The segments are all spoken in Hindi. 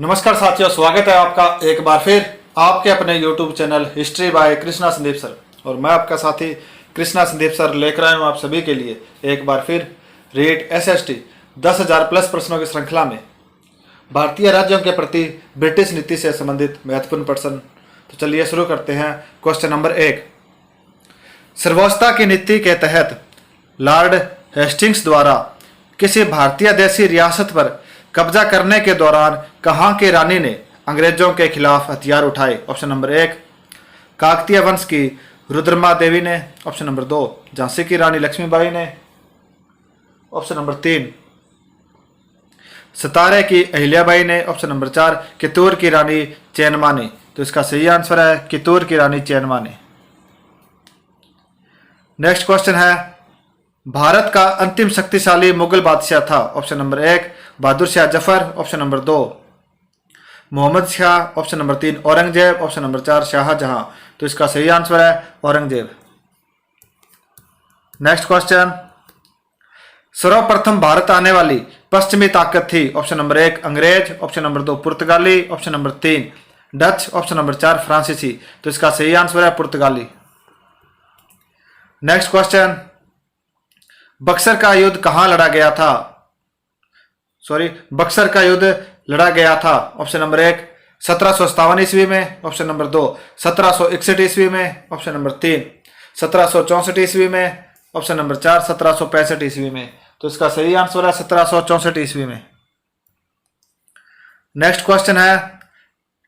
नमस्कार साथियों, स्वागत है आपका एक बार फिर आपके अपने YouTube channel history by Krishna Sandeep sir. और मैं आपका साथी कृष्णा संदीप सर लेकर आया हूँ आप सभी के लिए एक बार फिर रीट SST 10,000 प्लस प्रश्नों की श्रृंखला में भारतीय राज्यों के प्रति ब्रिटिश नीति से संबंधित महत्वपूर्ण प्रश्न। तो चलिए शुरू करते हैं। क्वेश्चन नंबर 1, सर्वोच्चता की नीति के तहत लॉर्ड हेस्टिंग्स द्वारा किसी भारतीय देशी रियासत पर कब्जा करने के दौरान कहाँ की रानी ने अंग्रेजों के खिलाफ हथियार उठाए? ऑप्शन नंबर 1, काकतीय वंश की रुद्रमा देवी ने। ऑप्शन नंबर 2, झांसी की रानी लक्ष्मीबाई ने। ऑप्शन नंबर 3, सतारे की अहिल्याबाई ने। ऑप्शन नंबर 4, कित्तूर की रानी चेन्नम्मा ने। तो इसका सही आंसर है कित्तूर की रानी चेन्नम्मा ने। नेक्स्ट क्वेश्चन है, भारत का अंतिम शक्तिशाली मुगल बादशाह था? Option number 1, Bahadur Shah Zafar. Option number 2, Mohammad Shah. Option number 3, Aurangzeb. Option number 4, Shahjahan. तो इसका सही आंसर है औरंगजेब। नेक्स्ट क्वेश्चन, सर्वप्रथम भारत आने वाली पश्चिमी ताकत थी? ऑप्शन नंबर 1, अंग्रेज। ऑप्शन नंबर 2, पुर्तगाली। Option number 3, Dutch. Option number 4, फ्रांसीसी। तो इसका सही आंसर है पुर्तगाली। नेक्स्ट क्वेश्चन, बक्सर का युद्ध कहां लड़ा गया था? बक्सर का युद्ध लड़ा गया था। ऑप्शन नंबर 1, 1757 ईस्वी में। ऑप्शन नंबर 2, 1761 ईस्वी में। ऑप्शन नंबर 3, 1764 ईस्वी में। ऑप्शन नंबर 4, 1765 ईस्वी में। तो इसका सही आंसर है 1764 ईस्वी में। नेक्स्ट क्वेश्चन है,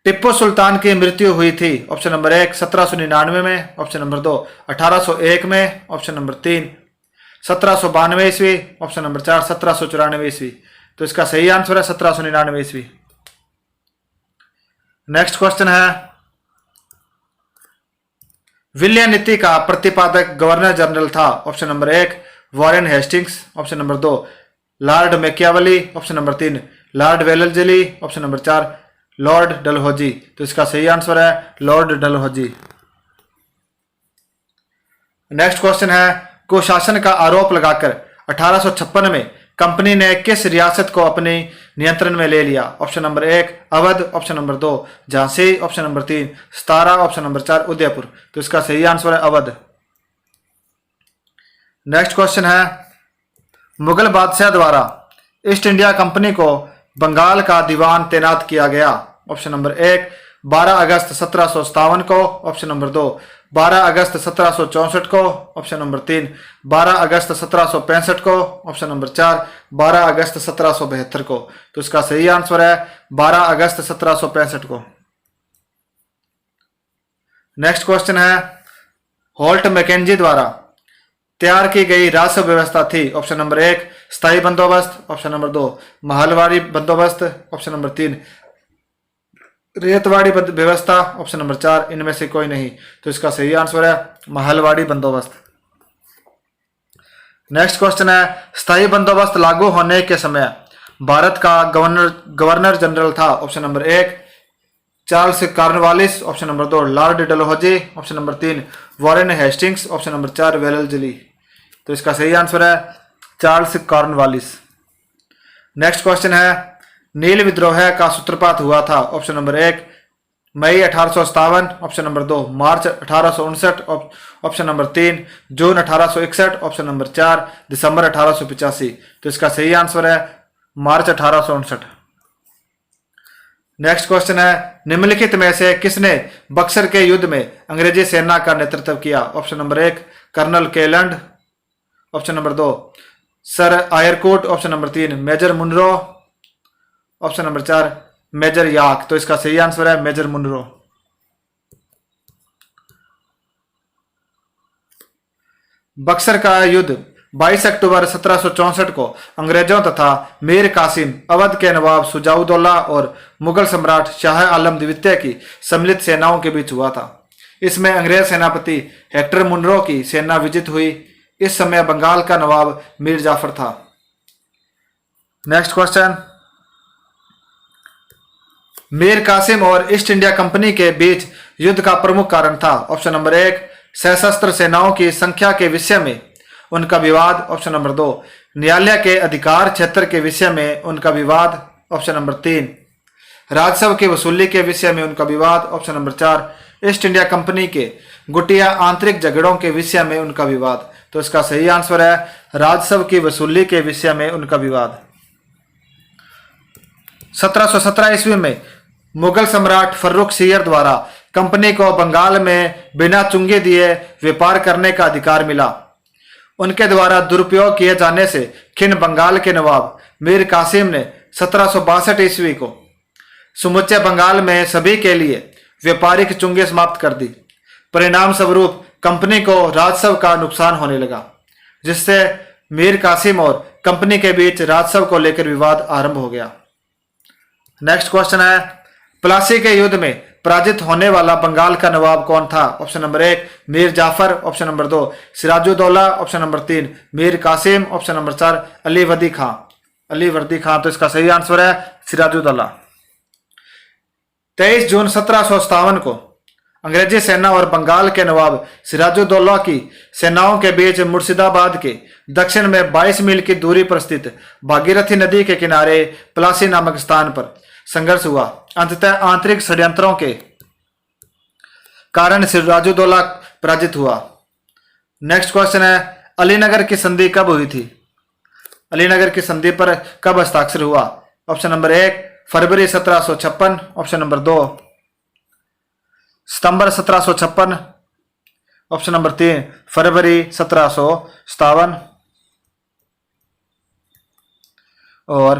टिप्पू सुल्तान की मृत्यु हुई थी? ऑप्शन नंबर 1, 1799 में। ऑप्शन नंबर 2, 1801 में। ऑप्शन नंबर 3, 1792 ईस्वी। ऑप्शन नंबर 4, 1794 ईस्वी। तो इसका सही आंसर है 1799 ईस्वी। नेक्स्ट क्वेश्चन है, विलियम नीति का प्रतिपादक गवर्नर जनरल था? Option number 1, Warren Hastings. Option number 2, lord Machiavelli. Option number 3, lord Wellesley. Option number 4, lord Dalhousie. तो इसका सही आंसर है लॉर्ड डलहौजी। नेक्स्ट क्वेश्चन है, कुशासन का आरोप लगाकर 1856 में कंपनी ने किस रियासत को अपने नियंत्रण में ले लिया? Option number 1, Awadh. Option number 2, Jhansi. Option number 3, Satara. Option number 4, Udaipur. तो इसका सही आंसर है अवध। नेक्स्ट क्वेश्चन है, मुगल बादशाह द्वारा ईस्ट इंडिया कंपनी को बंगाल का दीवान तैनात किया गया? ऑप्शन नंबर 1, 12 अगस्त 1757 को। ऑप्शन नंबर 2, 12 अगस्त 1764 को। ऑप्शन नंबर 3, 12 अगस्त 1765 को। ऑप्शन नंबर 4, 12 अगस्त 1772 को। तो इसका सही आंसर है 12 अगस्त 1765 को। नेक्स्ट क्वेश्चन है, होल्ट मैकेंजी द्वारा तैयार की गई राजस्व व्यवस्था थी? ऑप्शन नंबर 1, स्थायी बंदोबस्त। ऑप्शन नंबर 2, महलवाड़ी बंदोबस्त। ऑप्शन नंबर 3, रेतवाड़ी व्यवस्था। ऑप्शन नंबर 4, इनमें से कोई नहीं। तो इसका सही आंसर है महलवाड़ी बंदोबस्त। नेक्स्ट क्वेश्चन है, स्थायी बंदोबस्त लागू होने के समय भारत का गवर्नर जनरल था? Option number 1, Charles Cornwallis. Option number 2, Lord Dalhousie. Option number 3, Warren Hastings. Option number 4, वेल्लेस्ली। तो इसका सही आंसर है चार्ल्स कॉर्नवालिस। नेक्स्ट क्वेश्चन है, नील विद्रोह का सूत्रपात हुआ था? ऑप्शन नंबर 1, मई 1857। ऑप्शन नंबर 2, मार्च 1859। ऑप्शन नंबर 3, जून 1861। ऑप्शन नंबर 4, दिसंबर 1885। तो इसका सही आंसर है मार्च 1859। नेक्स्ट क्वेश्चन है, निम्नलिखित में से किसने बक्सर के युद्ध में अंग्रेजी सेना का नेतृत्व किया? Option number 1, colonel Kelland. Option number 2, sir Eyre Coote. Option number 3, major Munro. Option number 4, major याक। तो इसका सही आंसर है मेजर मुनरो। बक्सर का युद्ध 22 अक्टूबर 1764 को अंग्रेजों तथा मीर कासिम, अवध के नवाब सुजाउद्दौला और मुगल सम्राट शाह आलम द्वितीय की सम्मिलित सेनाओं के बीच हुआ था। इसमें अंग्रेज सेनापति हेक्टर मुनरो की सेना विजित हुई। इस समय बंगाल का नवाब मीर जाफर था। नेक्स्ट क्वेश्चन, मीर कासिम और ईस्ट इंडिया कंपनी के बीच युद्ध का प्रमुख कारण था? ऑप्शन नंबर 1, सशस्त्र सेनाओं की संख्या के विषय में उनका विवाद। ऑप्शन नंबर 2, न्यायालय के अधिकार क्षेत्र के विषय में उनका विवाद। ऑप्शन नंबर 3, राजस्व की वसूली के विषय में उनका विवाद। Option number 4, east India company के गुटिया आंतरिक झगड़ों के विषय में उनका विवाद। तो इसका सही आंसर है राजस्व की वसूली के विषय में उनका विवाद। 1717 ईस्वी में मुगल सम्राट फर्रुखसियर द्वारा कंपनी को बंगाल में बिना चुंगे दिए व्यापार करने का अधिकार मिला। उनके द्वारा दुरुपयोग किए जाने से खिन्न बंगाल के नवाब मीर कासिम ने 1762 ईस्वी को समुचे बंगाल में सभी के लिए व्यापारिक चुंगे समाप्त कर दी। परिणाम स्वरूप कंपनी को राजस्व का नुकसान होने लगा, जिससे मीर कासिम और कंपनी के बीच राजस्व को लेकर विवाद आरंभ हो गया। नेक्स्ट क्वेश्चन है, प्लासी के युद्ध में पराजित होने वाला बंगाल का नवाब कौन था? Option number 1 Mir Jafar, option number 2 Sirajuddaula, option number 3 Mir Qasim, option number 4 Ali Vardi Khan. Ali Vardi खां। तो इसका सही आंसर है सिराजुद्दौला। 23 जून 1757 को अंग्रेजी सेना और बंगाल के नवाब सिराजुद्दौला की सेनाओं के बीच मुर्शिदाबाद के दक्षिण में 22 मील की दूरी पर स्थित भागीरथी नदी के किनारे प्लासी नामक स्थान पर संघर्ष हुआ। अंततः आंतरिक षड्यंत्रों के कारण सिराजुद्दौला पराजित हुआ। नेक्स्ट क्वेश्चन है, अलीनगर की संधि कब हुई थी? अलीनगर की संधि पर कब हस्ताक्षर हुआ? ऑप्शन नंबर 1 फरवरी 1756, ऑप्शन नंबर 2 सितंबर 1756, ऑप्शन नंबर 3 फरवरी 1757 और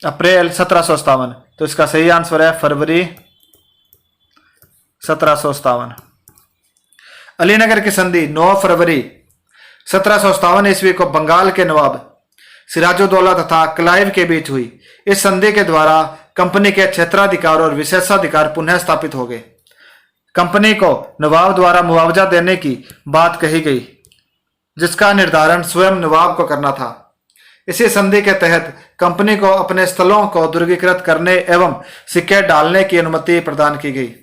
अप्रैल 1757। तो इसका सही आंसर है फरवरी 1757। अलीनगर की संधि 9 फरवरी 1757 ईस्वी को बंगाल के नवाब सिराजुद्दौला तथा क्लाइव के बीच हुई। इस संधि के द्वारा कंपनी के क्षेत्राधिकार और विशेषाधिकार पुनः स्थापित हो गए। कंपनी को नवाब द्वारा मुआवजा देने की बात कही गई, जिसका निर्धारण स्वयं नवाब को करना था। इसी संधि के तहत कंपनी को अपने स्थलों को दुर्गीकृत करने एवं सिक्के डालने की अनुमति प्रदान की गई।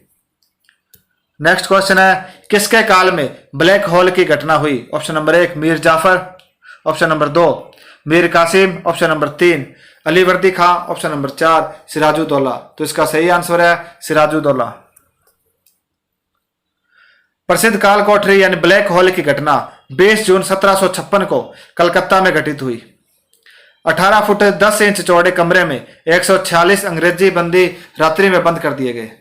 नेक्स्ट क्वेश्चन है, किसके काल में ब्लैक होल की घटना हुई? Option number 1 Mir Jafar, option number 2 Mir Qasim, option number 3 Ali Vardi Khan, option number 4 Siraj-ud-Daulah. तो इसका सही आंसर है सिराजुद्दौला। प्रसिद्ध काल कोठरी यानी ब्लैक होल की घटना 20 जून 1756 को कलकत्ता में घटित हुई। 18 फुट 10 इंच चौड़े कमरे में 146 अंग्रेजी बंदी रात्रि में बंद कर दिए गए।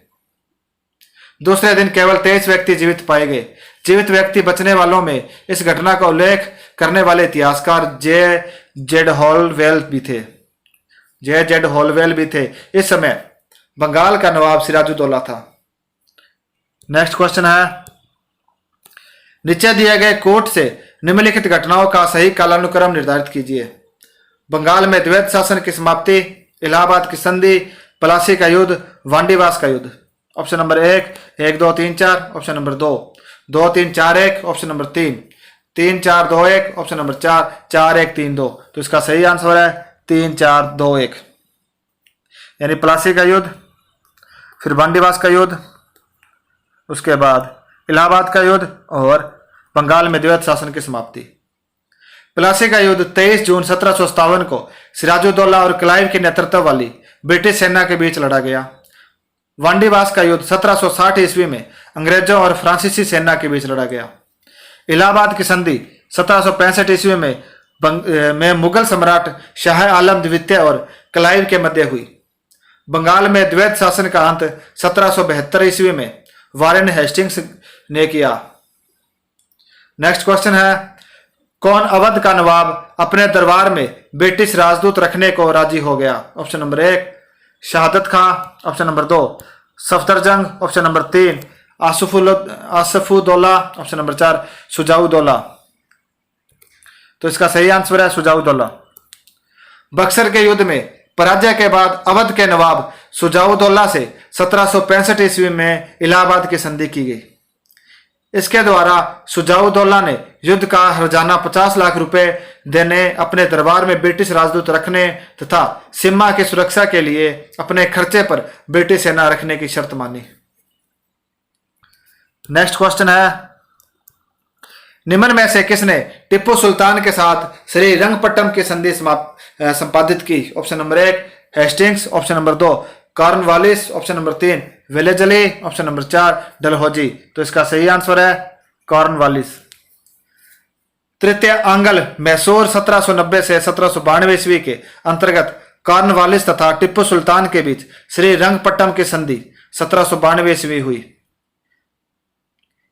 दूसरे दिन केवल 23 व्यक्ति जीवित पाए गए। जीवित व्यक्ति बचने वालों में इस घटना का उल्लेख करने वाले इतिहासकार जेड हॉलवेल भी थे। इस समय बंगाल का नवाब सिराजुद्दौला था। नेक्स्ट क्वेश्चन है, नीचे दिए गए कोट से निम्नलिखित घटनाओं का सही कालानुक्रम निर्धारित कीजिए। बंगाल में द्वैत शासन की समाप्ति, इलाहाबाद की संधि, प्लासी का युद्ध, वांडीवास का युद्ध। Option number 1 1 2 3 4, option number 2 2 3 4 1, option number 3 3 4 2 1, option number 4 4 1 3 2। तो इसका सही आंसर है 3 4 2 1, यानी प्लासी का युद्ध, फिर वांडीवास का युद्ध, उसके बाद इलाहाबाद का युद्ध और बंगाल में द्वैत शासन की समाप्ति। प्लासी का युद्ध 23 जून 1757 को सिराजुद्दौला और क्लाइव के नेतृत्व वाली ब्रिटिश सेना के बीच लड़ा गया। वांडीवास का युद्ध 1760 ईस्वी में अंग्रेजों और फ्रांसीसी सेना के बीच लड़ा गया। इलाहाबाद की संधि 1765 ईस्वी में मुगल सम्राट शाह आलम द्वितीय और क्लाइव के मध्य हुई। बंगाल में द्वैत शासन का अंत 1772 ईस्वी में वारेन हेस्टिंग्स ने किया। नेक्स्ट क्वेश्चन है, कौन अवध का नवाब अपने दरबार में ब्रिटिश राजदूत रखने को राजी हो गया? Option number 1 Saadat Khan, option number 2 Safdarjung, option number 3 Asafuddaula, option number 4 Shujauddaula. तो इसका सही आंसर है शुजाउद्दौला। बक्सर के युद्ध में पराजय के बाद अवध के नवाब शुजाउद्दौला से 1765 ईस्वी में इलाहाबाद की संधि की गई। इसके द्वारा शुजाउद्दौला ने युद्ध का हर्जाना 50 लाख रुपए देने, अपने दरबार में ब्रिटिश राजदूत रखने तथा सीमा की सुरक्षा के लिए अपने खर्चे पर ब्रिटिश सेना रखने की शर्त मानी। नेक्स्ट क्वेश्चन है, निम्न में से किसने टिप्पू सुल्तान के साथ श्रीरंगपट्टम की संधि संपादित की? Option number 1 Hastings, option number 2 Cornwallis, option number 3 Wellesley, option number 4 Dalhousie. तो इसका सही आंसर है कॉर्नवालिस। तृतीय आंगल मैसूर 1790 से 1792 ईस्वी के अंतर्गत कॉर्नवालिस तथा टिप्पू सुल्तान के बीच श्रीरंगपट्टम की संधि 1792 ईस्वी हुई।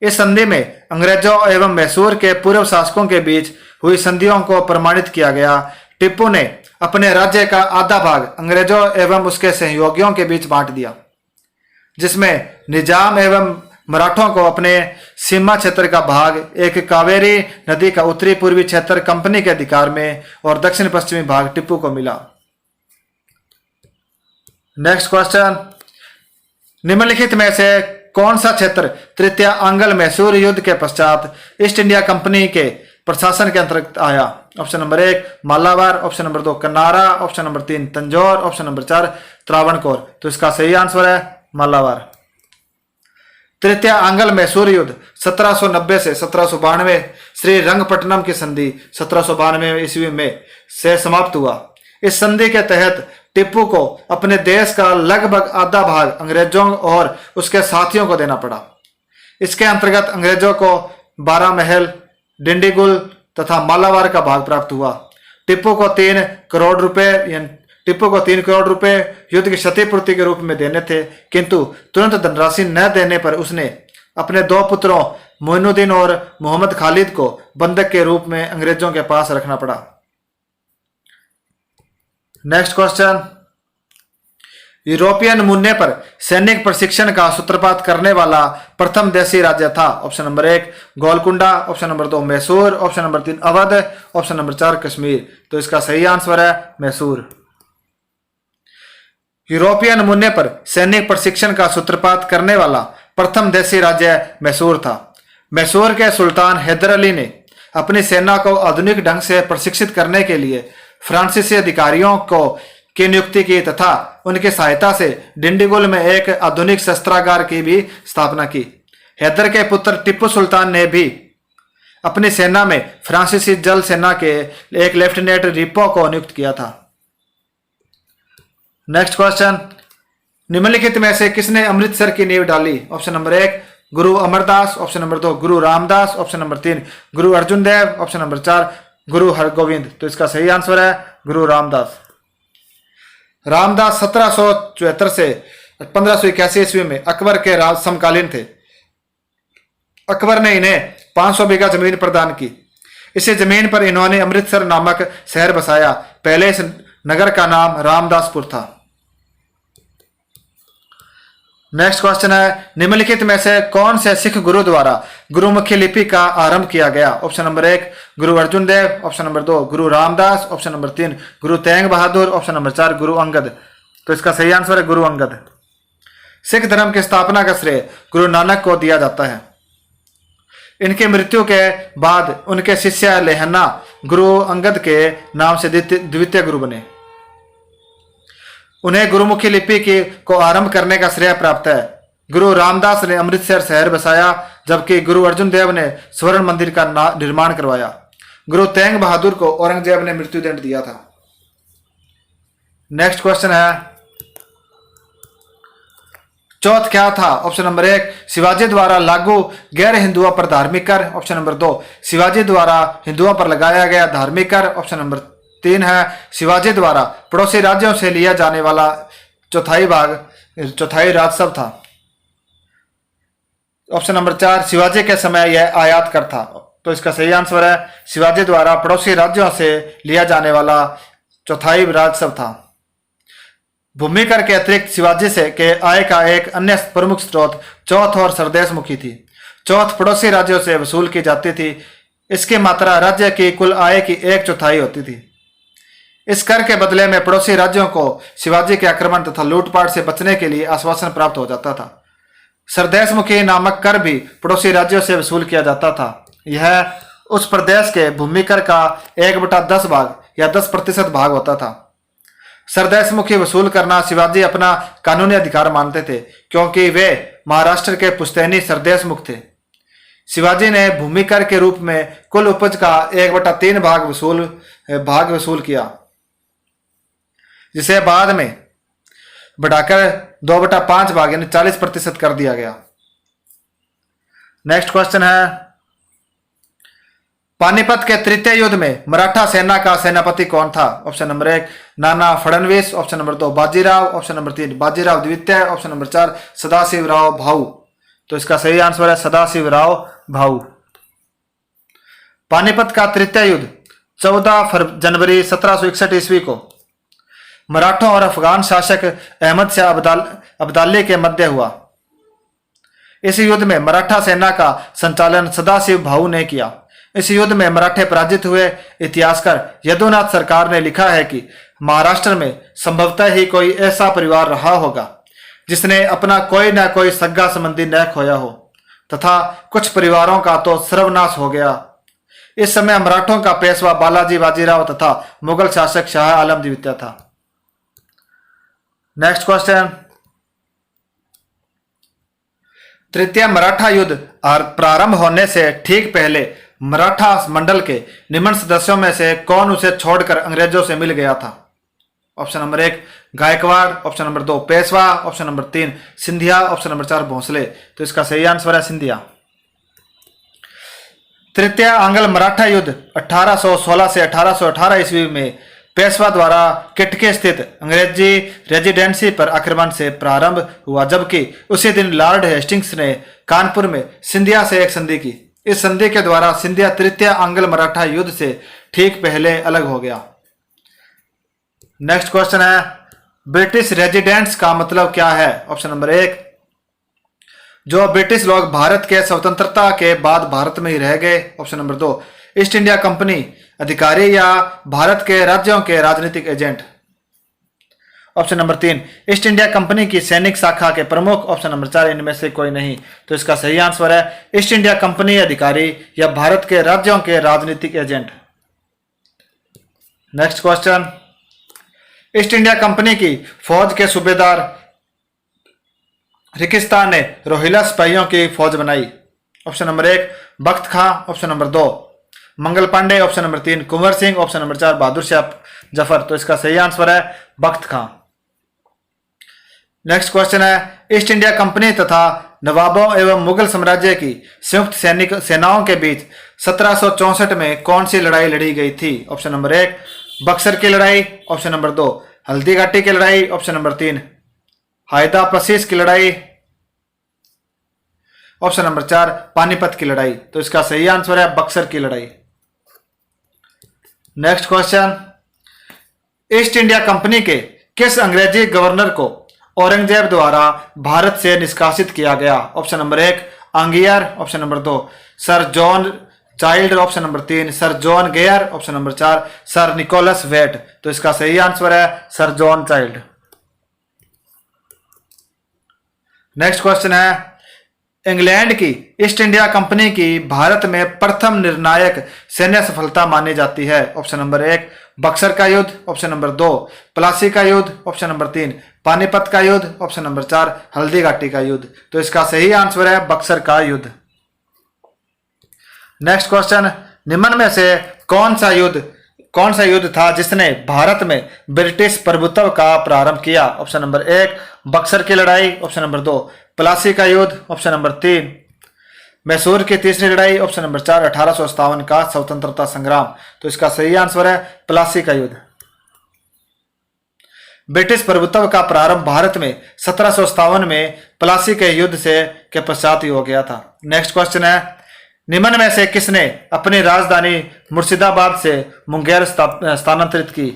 इस संधि में अंग्रेजों एवं मैसूर के पूर्व शासकों के बीच हुई संधियों को प्रमाणित किया गया। टिप्पू ने अपने राज्य का आधा भाग अंग्रेजों एवं उसके सहयोगियों के बीच बांट दिया, जिसमें निजाम एवं मराठों को अपने सीमा क्षेत्र का भाग, एक कावेरी नदी का उत्तरी पूर्वी क्षेत्र कंपनी के अधिकार में और दक्षिण पश्चिमी भाग टिप्पू को मिला। नेक्स्ट क्वेश्चन, निम्नलिखित में से कौन सा क्षेत्र तृतीय आंगल मैसूर युद्ध के पश्चात ईस्ट इंडिया कंपनी के प्रशासन के अंतर्गत आया? Option number 1 Malabar, option number 2 Kanara, option number 3 Tanjore, option number 4 Travancore. तो इसका सही आंसर है मालाबार। तृतीय आंगल मैसूर युद्ध 1790 से 1792 श्रीरंगपट्टनम की संधि 1792 ईस्वी में से समाप्त हुआ। इस संधि के तहत टिप्पू को अपने देश का लगभग आधा भाग अंग्रेजों और उसके साथियों को देना पड़ा। इसके अंतर्गत अंग्रेजों को बारामहल, डिंडीगुल तथा मालाबार का भाग प्राप्त हुआ। टिप्पू को 3 करोड़ रुपए युद्ध की क्षतिपूर्ति के रूप में देने थे, किंतु तुरंत धनराशि न देने पर उसने अपने 2 पुत्रों मोइनुद्दीन और मोहम्मद खालिद को बंधक के रूप में अंग्रेजों के पास रखना पड़ा। नेक्स्ट क्वेश्चन, यूरोपियन नमूने पर सैनिक प्रशिक्षण का सूत्रपात करने वाला प्रथम देशी राज्य था? Option number 1 Golconda, option number 2 Mysore, option number 3 Awadh, option number 4 Kashmir. तो इसका सही आंसर है मैसूर। यूरोपियन नमूने पर सैनिक प्रशिक्षण का सूत्रपात करने वाला प्रथम देशी राज्य मैसूर था। मैसूर के सुल्तान हैदर अली ने अपनी सेना को आधुनिक ढंग से प्रशिक्षित करने के लिए फ्रांसीसी अधिकारियों की नियुक्ति की तथा उनकी सहायता से डिंडीगुल में एक आधुनिक शस्त्रागार की भी स्थापना की। हैदर के पुत्र टिप्पू सुल्तान ने भी अपनी सेना में फ्रांसीसी जल सेना के एक लेफ्टिनेंट रिपो को नियुक्त किया था। नेक्स्ट क्वेश्चन, निम्नलिखित में से किसने अमृतसर की नींव डाली? ऑप्शन नंबर 1 गुरु अमरदास, ऑप्शन नंबर 2 गुरु रामदास, ऑप्शन नंबर 3 गुरु अर्जुन देव, ऑप्शन नंबर 4 गुरु हरगोविंद। तो इसका सही आंसर है गुरु रामदास। रामदास 1774 से 1581 ईस्वी में अकबर के राज समकालीन थे। अकबर ने इन्हें 500 बीघा जमीन प्रदान की। इसी जमीन पर इन्होंने अमृतसर नामक शहर बसाया। पहले इस नगर का नाम रामदासपुर था। नेक्स्ट क्वेश्चन है, निम्नलिखित में से कौन से सिख गुरु द्वारा गुरुमुखी लिपि का आरंभ किया गया? ऑप्शन नंबर 1 गुरु अर्जुन देव, ऑप्शन नंबर 2 गुरु रामदास, ऑप्शन नंबर 3 गुरु तेंग बहादुर, ऑप्शन नंबर 4 गुरु अंगद। तो इसका सही आंसर है गुरु अंगद। सिख धर्म की स्थापना का श्रेय गुरु नानक को दिया जाता है। इनकी मृत्यु के बाद उनके शिष्य लेहना गुरु अंगद के नाम से द्वितीय गुरु बने। उन्हें गुरुमुखी लिपि को आरंभ करने का श्रेय प्राप्त है। गुरु रामदास ने अमृतसर शहर बसाया, जबकि गुरु अर्जुन देव ने स्वर्ण मंदिर का निर्माण करवाया। गुरु तेंग बहादुर को औरंगजेब ने मृत्युदंड दिया था। नेक्स्ट क्वेश्चन है, चौथ क्या था? ऑप्शन नंबर 1 शिवाजी द्वारा लागू गैर हिंदुओं पर धार्मिक कर, ऑप्शन नंबर 2 शिवाजी द्वारा हिंदुओं पर लगाया गया धार्मिक कर, ऑप्शन नंबर 3 है शिवाजी द्वारा पड़ोसी राज्यों से लिया जाने वाला चौथाई राजस्व था। ऑप्शन नंबर 4 शिवाजी के समय यह आयात कर था। तो इसका सही आंसर है शिवाजी द्वारा पड़ोसी राज्यों से लिया जाने वाला चौथाई राजस्व था। भूमि कर के अतिरिक्त शिवाजी से के आय का एक अन्य प्रमुख स्रोत चौथ और सरदेश मुखी थी। चौथ पड़ोसी राज्यों से वसूल की जाती थी। इसकी मात्रा राज्य की कुल आय की 1/4 होती थी। इस कर के बदले में पड़ोसी राज्यों को शिवाजी के आक्रमण तथा लूटपाट से बचने के लिए आश्वासन प्राप्त हो जाता था। सरदेश मुखी नामक कर भी पड़ोसी राज्यों से वसूल किया जाता था। यह उस प्रदेश के भूमि कर का 1/10 भाग या 10% भाग होता था। सरदेश मुखी वसूल करना शिवाजी अपना कानूनी अधिकार मानते थे, क्योंकि वे महाराष्ट्र के पुश्तैनी सरदेश मुख थे। शिवाजी ने भूमि कर के रूप में कुल उपज का 1/3 भाग वसूल किया, जिसे बाद में बढ़ाकर 2/5 भाग यानी 40% कर दिया गया। नेक्स्ट क्वेश्चन है, पानीपत के तृतीय युद्ध में मराठा सेना का सेनापति कौन था? Option number 1 Nana Phadnavis, option number 2 Bajirao, option number 3 Bajirao द्वितीय, ऑप्शन नंबर 4 सदाशिवराव भाऊ। तो इसका सही आंसर है सदाशिवराव भाऊ। पानीपत का तृतीय युद्ध 14 जनवरी 1761 ईस्वी को मराठों और अफगान शासक अहमद शाह अब्दाली के मध्य हुआ। इस युद्ध में मराठा सेना का संचालन सदाशिव भाऊ ने किया। इस युद्ध में मराठे पराजित हुए। इतिहासकार यदुनाथ सरकार ने लिखा है कि महाराष्ट्र में संभवतः ही कोई ऐसा परिवार रहा होगा जिसने अपना कोई न कोई सगा संबंधी न खोया हो, तथा कुछ परिवारों का तो सर्वनाश हो गया। इस समय मराठों का पेशवा बालाजी बाजीराव तथा मुगल शासक शाह आलम द्वितीय था। नेक्स्ट क्वेश्चन, तृतीय मराठा युद्ध प्रारंभ होने से ठीक पहले मराठा मंडल के निम्न सदस्यों में से कौन उसे छोड़कर अंग्रेजों से मिल गया था? Option number 1 Gaikwad, option number 2 Peshwa, option number 3 Scindia, option number 4 Bhosale. तो इसका सही आंसर है सिंधिया। तृतीय आंग्ल मराठा युद्ध 1816 से 1818 ईस्वी में पेशवा द्वारा किटके स्थित अंग्रेजी रेजिडेंसी पर आक्रमण से प्रारंभ हुआ, जबकि उसी दिन लॉर्ड हेस्टिंग्स ने कानपुर में सिंधिया से एक संधि की। इस संधि के द्वारा सिंधिया तृतीय आंग्ल मराठा युद्ध से ठीक पहले अलग हो गया। नेक्स्ट क्वेश्चन है, ब्रिटिश रेजिडेंट्स का मतलब क्या है? ऑप्शन नंबर 1 जो ब्रिटिश लोग भारत के स्वतंत्रता के बाद भारत में ही रह गए। Option number 2 East India company अधिकारी या भारत के राज्यों के राजनीतिक agent. Option number 3 East India Company की सैनिक शाखा के प्रमुख। ऑप्शन नंबर 4 इनमें से कोई नहीं। तो इसका सही आंसर है ईस्ट इंडिया कंपनी अधिकारी या भारत के राज्यों के राजनीतिक agent. Next question, east India Company की फौज के सूबेदार रिकिस्तान ने रोहिला सिपाहियों की फौज बनाई। ऑप्शन नंबर 1 बख्त खां, option number 2 Mangal Pandey, option number 3 Kunwar Singh, option number 4 बहादुर शाह जफर। तो इसका सही आंसर है बख्त खां। नेक्स्ट क्वेश्चन है, ईस्ट इंडिया कंपनी तथा नवाबों एवं मुगल साम्राज्य की संयुक्त सैनिक सेनाओं के बीच 1764 में कौन सी लड़ाई लड़ी गई थी? ऑप्शन नंबर 1 बक्सर की लड़ाई, ऑप्शन नंबर 2 हल्दी घाटी की लड़ाई, ऑप्शन नंबर 3 हायदा पसीस की लड़ाई, ऑप्शन नंबर 4 पानीपत की लड़ाई। तो इसका सही आंसर है बक्सर की लड़ाई। Next question, east India company के किस अंग्रेजी गवर्नर को औरंगजेब द्वारा भारत से निष्कासित किया गया? Option number 1 Aungier, option number 2 sir John Child, option number 3 sir John Gayer, option number 4 sir Nicholas Waite. तो इसका सही आंसर है sir John Child. Next question है, इंग्लैंड की ईस्ट इंडिया कंपनी की भारत में प्रथम निर्णायक सैन्य सफलता मानी जाती है। ऑप्शन नंबर 1 बक्सर का युद्ध, ऑप्शन नंबर 2 प्लासी का युद्ध, ऑप्शन नंबर 3 पानीपत का युद्ध, ऑप्शन नंबर 4 हल्दी घाटी का युद्ध। तो इसका सही आंसर है बक्सर का युद्ध। नेक्स्ट क्वेश्चन, निम्न में से कौन सा युद्ध था जिसने भारत में ब्रिटिश प्रभुत्व का प्रारंभ किया? ऑप्शन नंबर 1 बक्सर की लड़ाई, ऑप्शन नंबर 2 प्लासी का युद्ध, ऑप्शन नंबर 3 मैसूर की तीसरी लड़ाई, ऑप्शन नंबर 4 1857 का स्वतंत्रता संग्राम। तो इसका सही आंसर है प्लासी का युद्ध। ब्रिटिश प्रभुत्व का प्रारंभ भारत में 1757 में प्लासी के युद्ध के पश्चात ही हो गया था। नेक्स्ट क्वेश्चन है, निम्न में से किसने अपनी राजधानी मुर्शिदाबाद से मुंगेर स्थानांतरित की?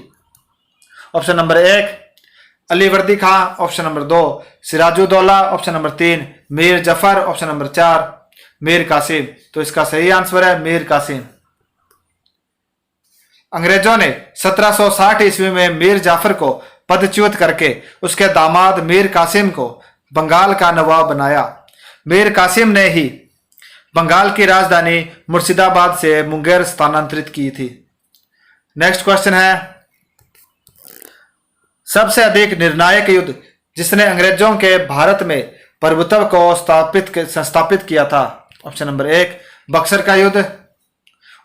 Option number 1 Alivardi Khan, option number 2 Sirajuddaula, option number 3 Mir Jafar, option number 4 Mir Qasim. तो इसका सही आंसर है मीर कासिम। अंग्रेजों ने 1760 ईस्वी में मीर जाफर को पदच्युत करके उसके दामाद मीर कासिम को बंगाल का नवाब बनाया। मीर कासिम ने ही बंगाल की राजधानी मुर्शिदाबाद से मुंगेर स्थानांतरित की थी। नेक्स्ट क्वेश्चन है, सबसे अधिक निर्णायक युद्ध जिसने अंग्रेजों के भारत में प्रभुत्व को संस्थापित किया था? ऑप्शन नंबर 1 बक्सर का युद्ध,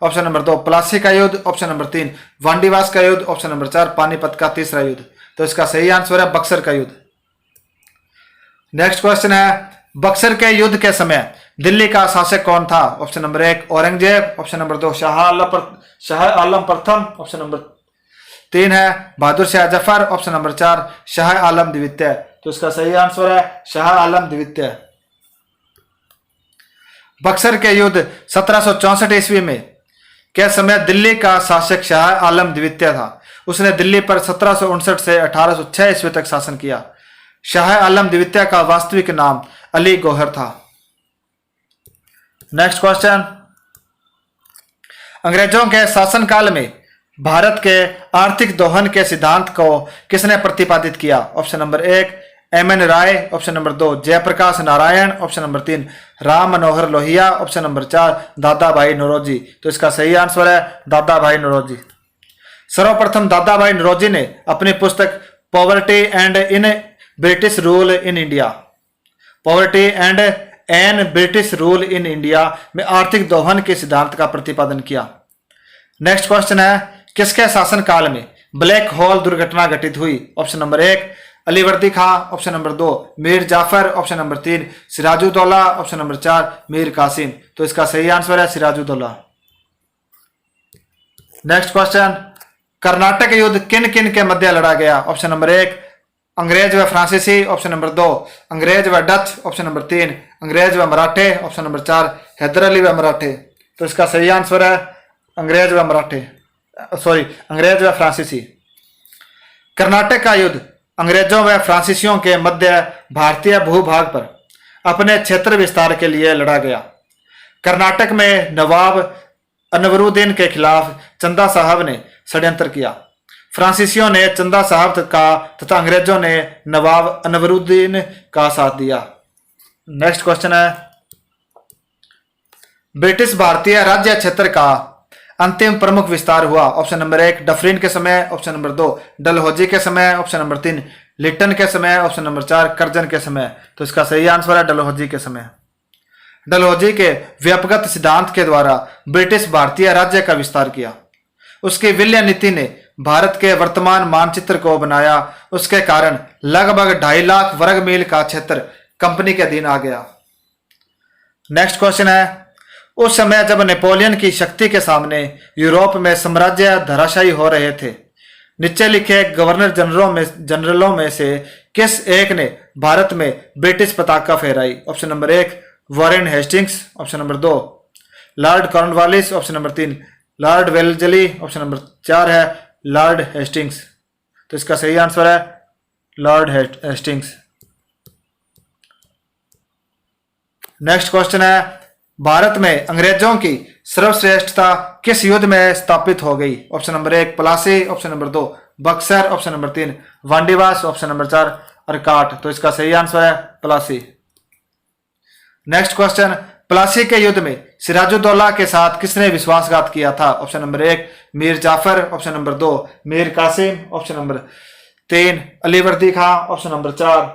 ऑप्शन नंबर 2 प्लासी का युद्ध, ऑप्शन नंबर 3 वांडीवास का युद्ध, ऑप्शन नंबर 4 पानीपत का तीसरा युद्ध। तो इसका सही आंसर है बक्सर का युद्ध। नेक्स्ट क्वेश्चन है, बक्सर के युद्ध के समय दिल्ली का शासक कौन था? Option number 1 Aurangzeb, option number 2 Shah Alam प्रथम, ऑप्शन नंबर 3 है बहादुर शाह जफर, ऑप्शन नंबर 4 शाह आलम द्वितीय। तो इसका सही आंसर है शाह आलम द्वितीय। बक्सर के युद्ध 1764 ईस्वी में के समय दिल्ली का शासक शाह आलम द्वितीय था। उसने दिल्ली पर 1759 से 1806 ईस्वी तक शासन किया। शाह आलम द्वितीय का वास्तविक नाम अली गौहर था। नेक्स्ट क्वेश्चन, अंग्रेजों के शासनकाल में भारत के आर्थिक दोहन के सिद्धांत को किसने प्रतिपादित किया? Option number 1 M N. Roy, option number 2 Jayaprakash Narayan, option number 3 Ram Manohar Lohia, option number 4 दादा भाई नौरोजी। तो इसका सही आंसर है दादा भाई नौरोजी। सर्वप्रथम दादा भाई नौरोजी ने अपनी पुस्तक poverty and un British rule in India, poverty and un British rule in India में आर्थिक दोहन के सिद्धांत का प्रतिपादन किया। नेक्स्ट क्वेश्चन है, किसके शासनकाल में ब्लैक होल दुर्घटना घटित हुई? Option number 1 Alivardi Khan, option number 2 Mir Jafar, option number 3 Sirajuddaula, option number 4 Mir Qasim. तो इसका सही आंसर है सिराजुद्दौला। नेक्स्ट क्वेश्चन, कर्नाटक युद्ध किन किन के मध्य लड़ा गया? ऑप्शन नंबर 1 अंग्रेज व फ्रांसीसी, ऑप्शन नंबर 2 अंग्रेज व डच, ऑप्शन नंबर 3 अंग्रेज व मराठे, ऑप्शन नंबर 4 हैदर अली व मराठे। तो इसका सही आंसर है अंग्रेज व मराठे, अंग्रेज व फ्रांसीसी। कर्नाटक का युद्ध अंग्रेजों व फ्रांसीसियों के मध्य भारतीय भूभाग पर अपने क्षेत्र विस्तार के लिए लड़ा गया। कर्नाटक में नवाब अनवरुद्दीन के खिलाफ चंदा साहब ने षड्यंत्र किया। फ्रांसीसियों ने चंदा साहब का तथा अंग्रेजों ने नवाब अनवरुद्दीन का साथ दिया। नेक्स्ट क्वेश्चन है, ब्रिटिश भारतीय राज्य क्षेत्र का अंतिम प्रमुख विस्तार हुआ? ऑप्शन नंबर 1 डफरिन के समय, ऑप्शन नंबर 2 डलहौजी के समय, ऑप्शन नंबर 3 लिटन के समय, ऑप्शन नंबर 4 करजन के समय। तो इसका सही आंसर है डलहौजी के समय। डलहौजी के व्यापक सिद्धांत के द्वारा ब्रिटिश भारतीय राज्य का विस्तार किया। उसकी विलय नीति ने भारत के वर्तमान मानचित्र को बनाया। उसके कारण लगभग 2.5 लाख वर्ग मील का क्षेत्र कंपनी के अधीन आ गया। नेक्स्ट क्वेश्चन है, उस समय जब नेपोलियन की शक्ति के सामने यूरोप में साम्राज्य धराशायी हो रहे थे, नीचे लिखे गवर्नर जनरलों में से किस एक ने भारत में ब्रिटिश पताका फहराई? Option number 1 Warren Hastings, option number 2 lord Cornwallis, option number 3 lord Wellesley, option number 4 है लॉर्ड हेस्टिंग्स। तो इसका सही आंसर है लॉर्ड हेस्टिंग्स। नेक्स्ट क्वेश्चन है, भारत में अंग्रेजों की सर्वश्रेष्ठता किस युद्ध में स्थापित हो गई? Option number 1 Plassey, option number 2 Buxar, option number 3 Wandiwash, option number 4 Arcot. तो इसका सही आंसर है प्लासी। नेक्स्ट क्वेश्चन, प्लासी के युद्ध में सिराजुद्दौला के साथ किसने विश्वासघात किया था? Option number 1 Mir Jafar, option number 2 Mir Qasim, option number 3 Alivardi Khan, option number 4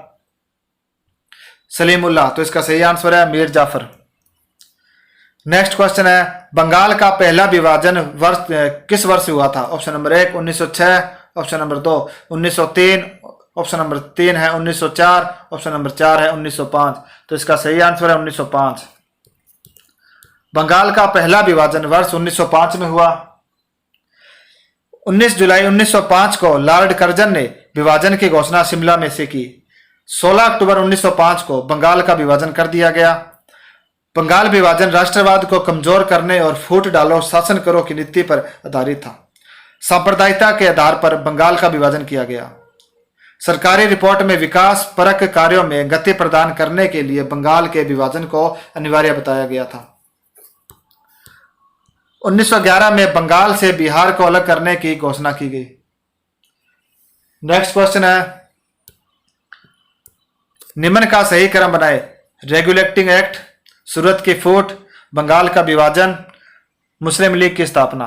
Salimullah. तो इसका सही आंसर है मीर जाफर। नेक्स्ट क्वेश्चन है, बंगाल का पहला विभाजन वर्ष किस वर्ष हुआ था? Option number 1 1906, option number 2 1903, option number 3 है 1904, ऑप्शन नंबर 4 है 1905। तो इसका सही आंसर है 1905। बंगाल का पहला विभाजन वर्ष 1905 में हुआ। 19 जुलाई 1905 को लॉर्ड कर्जन ने विभाजन की घोषणा शिमला में से की। 16 अक्टूबर 1905 को बंगाल का विभाजन कर दिया गया। बंगाल विभाजन राष्ट्रवाद को कमजोर करने और फूट डालो शासन करो की नीति पर आधारित था। सांप्रदायिकता के आधार पर बंगाल का विभाजन किया गया। सरकारी रिपोर्ट में विकास परक कार्यों में गति प्रदान करने के लिए बंगाल के विभाजन को अनिवार्य बताया गया था। 1911 में बंगाल से बिहार को अलग करने की घोषणा की गई। नेक्स्ट क्वेश्चन है, निम्न का सही क्रम बनाए। रेगुलेटिंग एक्ट, सूरत की फूट, बंगाल का विभाजन, मुस्लिम लीग की स्थापना।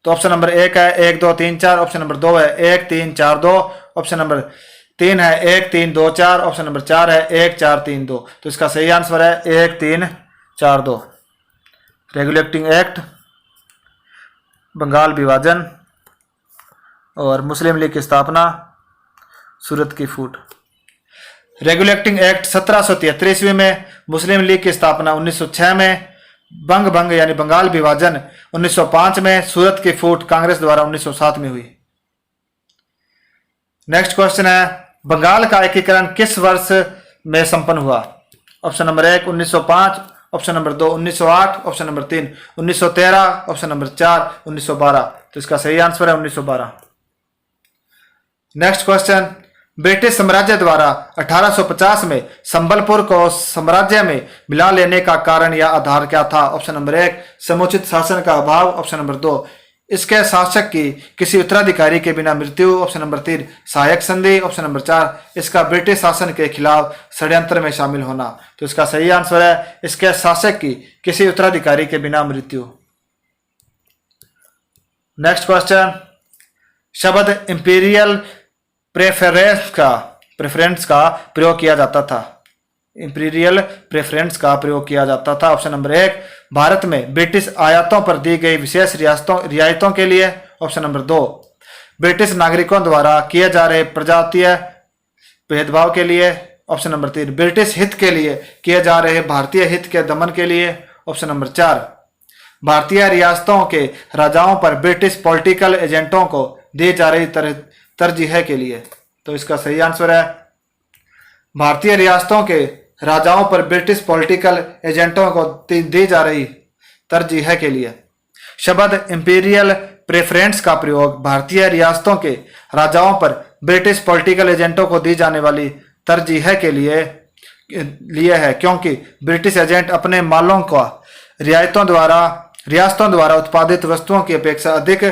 तो ऑप्शन नंबर 1 है 1 2 3 4, ऑप्शन नंबर 2 है 1 3 4 2, ऑप्शन नंबर 3 है 1 3 2 4, ऑप्शन नंबर 4 है 1 4 3 2। तो इसका सही आंसर है 1 3 4 2। रेगुलेटिंग एक्ट, बंगाल विभाजन और मुस्लिम लीग की स्थापना, सूरत की फूट। रेगुलेटिंग एक्ट 1773 ईस्वी में, मुस्लिम लीग की स्थापना 1906 में, बंग भंग यानी बंगाल विभाजन 1905 में, सूरत की फूट कांग्रेस द्वारा 1907 में हुई। नेक्स्ट क्वेश्चन है, बंगाल का एकीकरण किस वर्ष में संपन्न हुआ? Option number 1 1905, option number 2 1908, option number 3 1913, option number 4 1912। तो इसका सही आंसर है 1912। नेक्स्ट क्वेश्चन, ब्रिटिश साम्राज्य द्वारा 1850 में संबलपुर को साम्राज्य में मिला लेने का कारण या आधार क्या था? ऑप्शन नंबर 1 समुचित शासन का अभाव, ऑप्शन नंबर 2 इसके शासक की किसी उत्तराधिकारी के बिना मृत्यु, ऑप्शन नंबर 3 सहायक संधि, ऑप्शन नंबर 4 इसका ब्रिटिश शासन के खिलाफ षड्यंत्र में शामिल होना। तो इसका सही आंसर है इसके शासक की किसी उत्तराधिकारी के बिना मृत्यु। नेक्स्ट क्वेश्चन, शब्द इंपीरियल प्रेफरेंस का प्रयोग किया जाता था। इंपीरियल प्रेफरेंस का प्रयोग किया जाता था। ऑप्शन नंबर 1 भारत में ब्रिटिश आयातों पर दी गई विशेष रियायतों के लिए, ऑप्शन नंबर 2 ब्रिटिश नागरिकों द्वारा किए जा रहे प्रजातीय भेदभाव के लिए, ऑप्शन नंबर 3 ब्रिटिश हित के लिए किए जा रहे भारतीय हित के दमन के लिए, ऑप्शन नंबर 4 भारतीय रियासतों के राजाओं पर ब्रिटिश पॉलिटिकल एजेंटों को दी जा रही तरजीह के लिए। तो इसका सही आंसर है भारतीय रियासतों के राजाओं पर ब्रिटिश पॉलिटिकल एजेंटों को दी जा रही तरजीह के लिए। शब्द इंपीरियल प्रेफरेंस का प्रयोग भारतीय रियासतों के राजाओं पर ब्रिटिश पॉलिटिकल एजेंटों को दी जाने वाली तरजीह के लिए है, क्योंकि ब्रिटिश एजेंट अपने मालों को रियासतों द्वारा उत्पादित वस्तुओं की अपेक्षा अधिक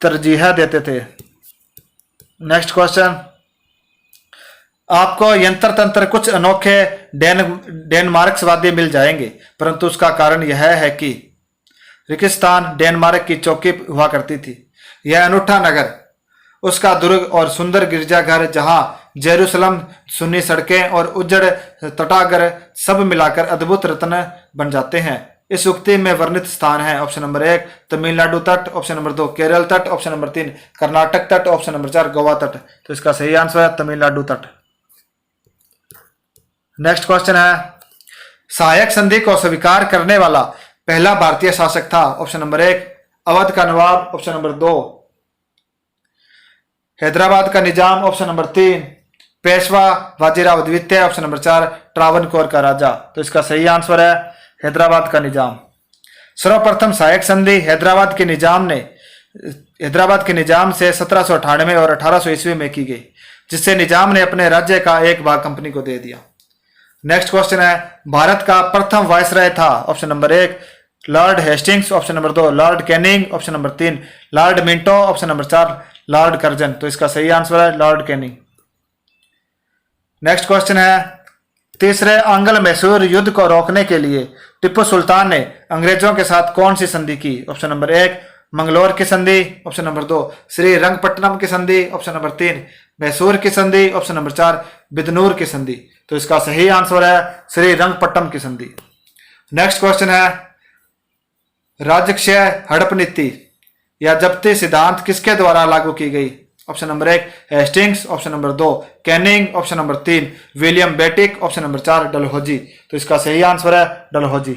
तरजीह देते थे। नेक्स्ट क्वेश्चन, आपको यंत्र तंत्र कुछ अनोखे डेनमार्क्सवादी मिल जाएंगे, परंतु उसका कारण यह है कि रिकिस्तान डेनमार्क की चौकी हुआ करती थी। यह अनूठा नगर, उसका दुर्ग और सुंदर गिरजाघर, जहां जेरूसलम, सुन्नी सड़कें और उज्जड़ तटागर सब मिलाकर अद्भुत रत्न बन जाते हैं। इस उक्ति में वर्णित स्थान है, ऑप्शन नंबर 1 तमिलनाडु तट, ऑप्शन नंबर 2 केरल तट, ऑप्शन नंबर 3 कर्नाटक तट, ऑप्शन नंबर 4 गोवा तट। तो इसका सही आंसर है तमिलनाडु तट। नेक्स्ट क्वेश्चन है, सहायक संधि को स्वीकार करने वाला पहला भारतीय शासक था? ऑप्शन नंबर 1 अवध का नवाब, ऑप्शन नंबर 2 हैदराबाद का निजाम, ऑप्शन नंबर 3 पेशवा बाजीराव द्वितीय, ऑप्शन नंबर 4 ट्रावनकोर का राजा। तो इसका सही आंसर है हैदराबाद का निजाम। सर्वप्रथम सहायक संधि हैदराबाद के निजाम से 1798 और 1800 ईस्वी में की गई, जिससे निजाम ने अपने राज्य का एक भाग कंपनी को दे दिया। नेक्स्ट क्वेश्चन है, भारत का प्रथम वायसराय था? Option number 1 Lord Hastings, option number 2 lord Canning, option number 3 Lord Minto, option number 4 Lord Curzon. तो इसका सही आंसर है लॉर्ड कैनिंग। नेक्स्ट क्वेश्चन है, तीसरे आंग्ल मैसूर युद्ध को रोकने के लिए टिप्पू सुल्तान ने अंग्रेजों के साथ कौन सी संधि की? ऑप्शन नंबर 1 मंगलोर की संधि, ऑप्शन नंबर 2 श्रीरंगपट्टनम की संधि, ऑप्शन नंबर 3 मैसूर की संधि, ऑप्शन नंबर 4 बिदनूर की संधि। तो इसका सही आंसर है श्रीरंगपट्टनम की संधि। नेक्स्ट क्वेश्चन है, राजक्षय हड़प नीति या जब्ती सिद्धांत किसके द्वारा लागू की गई? Option number 1 Hastings, option number 2 Canning, option number 3 William Bentinck, option number 4 Dalhousie. तो इसका सही आंसर है डलहौजी।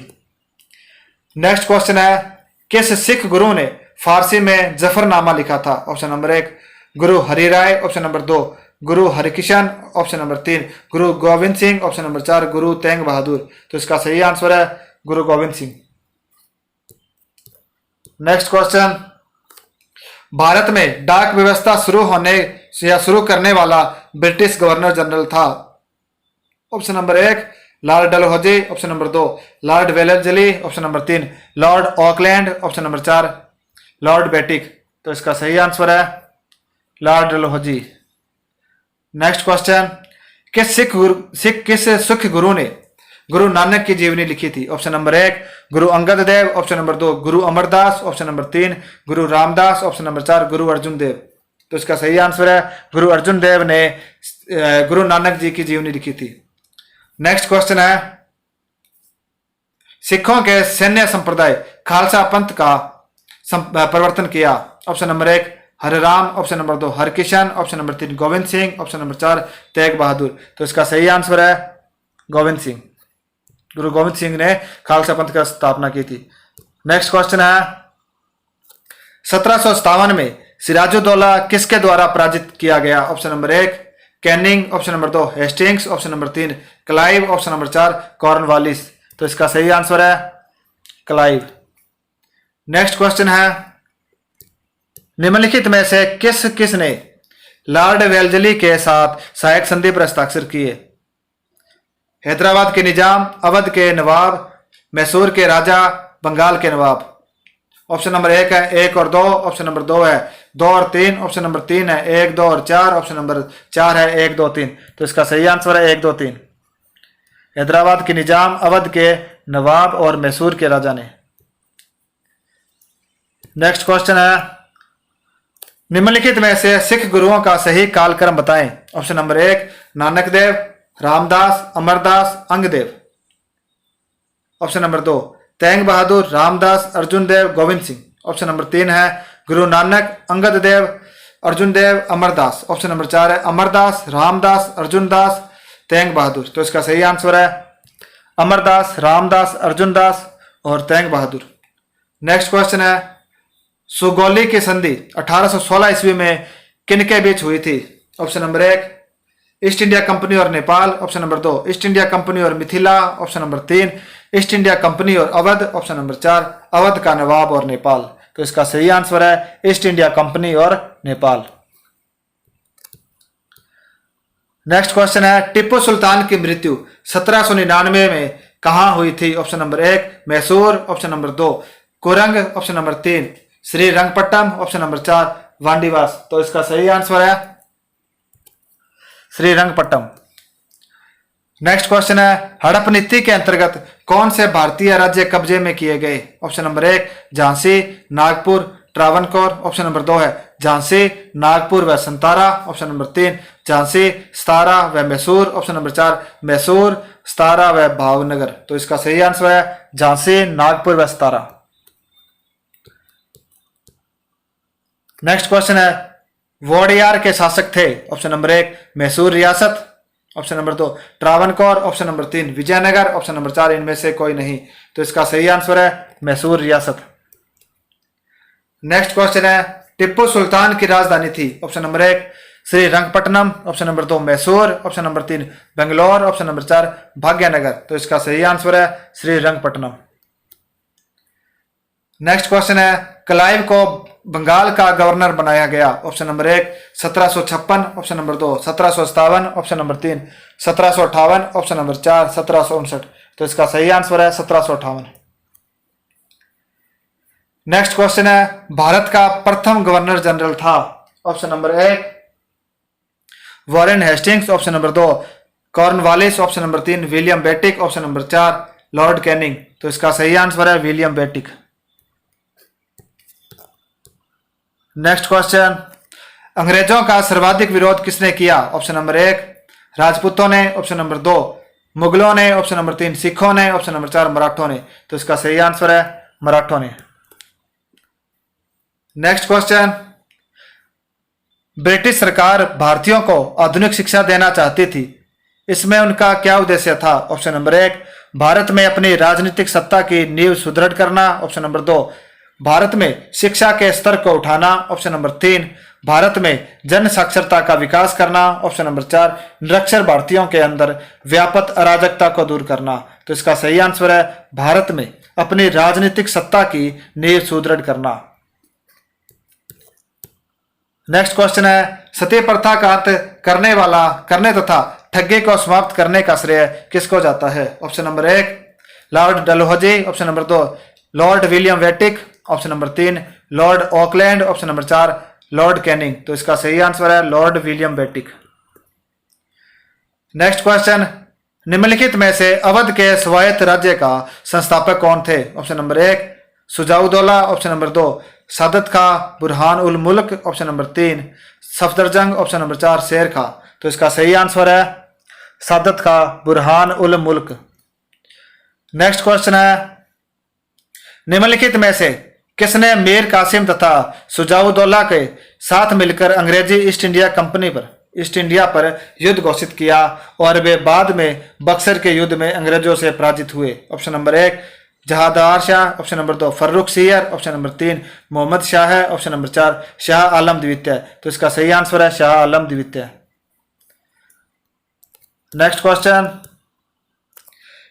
नेक्स्ट क्वेश्चन है, किस सिख गुरु ने फारसी में जफरनामा लिखा था? ऑप्शन नंबर 1 गुरु हरिराय, ऑप्शन नंबर 2 गुरु हरिकिशन, ऑप्शन नंबर 3 गुरु गोविंद सिंह, ऑप्शन नंबर 4 गुरु तेंग बहादुर। तो इसका सही आंसर है गुरु गोविंद सिंह। नेक्स्ट क्वेश्चन, भारत में डाक व्यवस्था शुरू करने वाला ब्रिटिश गवर्नर जनरल था? Option number 1 lord Dalhousie, option number 2 lord Wellesley, option number 3 lord Auckland, option number 4 lord Bentinck. तो इसका सही आंसर है लॉर्ड डलहौजी। नेक्स्ट क्वेश्चन, किस सिख गुरु ने गुरु नानक की जीवनी लिखी थी? Option number 1 Guru Angad Dev, option number 2 गुरु अमरदास, ऑप्शन नंबर 3 गुरु रामदास, ऑप्शन नंबर 4 गुरु अर्जुन देव। तो इसका सही आंसर है गुरु अर्जुन देव ने गुरु नानक जी की जीवनी लिखी थी। नेक्स्ट क्वेश्चन है, सिखों के सैन्य संप्रदाय खालसा पंथ का प्रवर्तन किया? Option number 1 Hariram, option number 2 Harkishan, option number 3 Gobind Singh, option number 4 Tegh Bahadur. तो इसका सही आंसर है गोविंद सिंह। गुरु गोविंद सिंह ने खालसा पंथ की स्थापना की थी। नेक्स्ट क्वेश्चन है 1757 में सिराजुद्दौला किसके द्वारा पराजित किया गया? Option number 1 Canning, option number 2 Hastings, option number 3 Clive, option number 4 Cornwallis. तो इसका सही आंसर है क्लाइव। नेक्स्ट क्वेश्चन है निम्नलिखित में से किसने लॉर्ड वेल्जली के साथ सहायक संधि पर हस्ताक्षर किए? हैदराबाद के निजाम, अवध के नवाब, मैसूर के राजा, बंगाल के नवाब। ऑप्शन नंबर 1 है 1 और 2, ऑप्शन नंबर 2 है 2 और 3, ऑप्शन नंबर 3 है 1, 2 और 4, ऑप्शन नंबर 4 है 1, 2, 3। तो इसका सही आंसर है 1, 2, 3। हैदराबाद के निजाम, अवध के नवाब और मैसूर के राजा ने। नेक्स्ट क्वेश्चन है निम्नलिखित में से सिख गुरुओं का सही कालक्रम बताएं। Option number 1 Nanak Dev, Ramdas, Amardas, Angdev. Option number 2 तेंग बहादुर, रामदास, अर्जुन देव, गोविंद सिंह। ऑप्शन नंबर 3 है गुरु नानक, अंगद देव, अर्जुन देव, अमरदास। ऑप्शन नंबर 4 है अमरदास, रामदास, अर्जुन दास, तेंग बहादुर। तो इसका सही आंसर है अमरदास, रामदास, अर्जुन दास और तेंग बहादुर। नेक्स्ट क्वेश्चन है सुगौली की संधि 1816 ईस्वी में किनके बीच हुई थी? Option number 1 East India Company और Nepal, option number 2 East India Company और Mithila, option number 3 East India Company और अवध, ऑप्शन नंबर 4 अवध का नवाब और नेपाल। तो इसका सही आंसर है ईस्ट इंडिया कंपनी और नेपाल। नेक्स्ट क्वेश्चन है टिप्पू सुल्तान की मृत्यु 1799 में कहां हुई थी? Option number 1 Mysore, option number 2 Coorg, option number 3 Srirangapattam, option number 4 Wandiwash. तो इसका सही आंसर है श्रीरंगपट्टम। नेक्स्ट क्वेश्चन है हड़प नीति के अंतर्गत कौन से भारतीय राज्य कब्जे में किए गए? Option number 1 Jhansi, Nagpur, Travancore, option number 2 है झांसी, नागपुर व संतारा, ऑप्शन नंबर 3 झांसी, सतारा व मैसूर, ऑप्शन नंबर 4 मैसूर, सतारा व भावनगर। तो इसका सही आंसर है झांसी, नागपुर व सतारा। नेक्स्ट क्वेश्चन है वोडियार के शासक थे? ऑप्शन नंबर 1 मैसूर रियासत, option number 2 Travancore, option number 3 Vijayanagar, option number 4 इनमें से कोई नहीं। तो इसका सही आंसर है मैसूर रियासत। नेक्स्ट क्वेश्चन है टिप्पू सुल्तान की राजधानी थी? Option number 1 Srirangapatnam, option number 2 Mysore, option number 3 Bangalore, option number 4 Bhagyanagar. तो इसका सही आंसर है श्रीरंगपट्टनम। नेक्स्ट क्वेश्चन है क्लाइव को बंगाल का गवर्नर बनाया गया? Option number 1 1756, option number 2 1757, option number 3 1758, option number 4 1759। तो इसका सही आंसर है 1758। नेक्स्ट क्वेश्चन है भारत का प्रथम गवर्नर जनरल था? Option number 1 Warren Hastings, option number 2 Cornwallis, option number 3 William Bentinck, option number 4 lord Canning. तो इसका सही आंसर है विलियम बेटिक। नेक्स्ट क्वेश्चन अंग्रेजों का सर्वाधिक विरोध किसने किया? ऑप्शन नंबर 1 राजपूतों ने, ऑप्शन नंबर 2 मुगलों ने, ऑप्शन नंबर 3 सिखों ने, ऑप्शन नंबर 4 मराठों ने। तो इसका सही आंसर है मराठों ने। नेक्स्ट क्वेश्चन ब्रिटिश सरकार भारतीयों को आधुनिक शिक्षा देना चाहती थी, इसमें उनका क्या उद्देश्य था? ऑप्शन नंबर 1 भारत में अपनी राजनीतिक सत्ता की नींव सुदृढ़ करना, ऑप्शन नंबर 2 भारत में शिक्षा के स्तर को उठाना, ऑप्शन नंबर 3 भारत में जन साक्षरता का विकास करना, ऑप्शन नंबर 4 निरक्षर भारतीयों के अंदर व्यापक अराजकता को दूर करना। तो इसका सही आंसर है भारत में अपनी राजनीतिक सत्ता की नींव सुदृढ़ करना। नेक्स्ट क्वेश्चन है सती प्रथा का अंत करने तथा ठगी को समाप्त करने का श्रेय किसको जाता है? Option number 1 lord Dalhousie, option number 2 lord William वेटिक, option number 3 lord Auckland, option number 4 lord Canning. तो इसका सही आंसर है लॉर्ड विलियम वेटिक। नेक्स्ट क्वेश्चन निम्नलिखित में से अवध के स्वायत्त राज्य का संस्थापक कौन थे? Option number 1 Shuja-ud-Daula, option number 2 सादत खां बुरहान उल मुल्क, option number 3 Safdarjung, option number 4 शेर खां। तो इसका सही आंसर है सादत खां बुरहान उल मुल्क। नेक्स्ट क्वेश्चन है निम्नलिखित में से किसने मीर कासिम तथा सुजाउद्दौला के साथ मिलकर अंग्रेजी ईस्ट इंडिया पर युद्ध घोषित किया और वे बाद में बक्सर के युद्ध में अंग्रेजों से पराजित हुए? Option number 1 Jahandar Shah, option number 2 Farrukh Siyar, option number 3 Mohammad Shah है, ऑप्शन नंबर 4 शाह आलम द्वितीय। तो इसका सही आंसर है शाह आलम द्वितीय। Next question,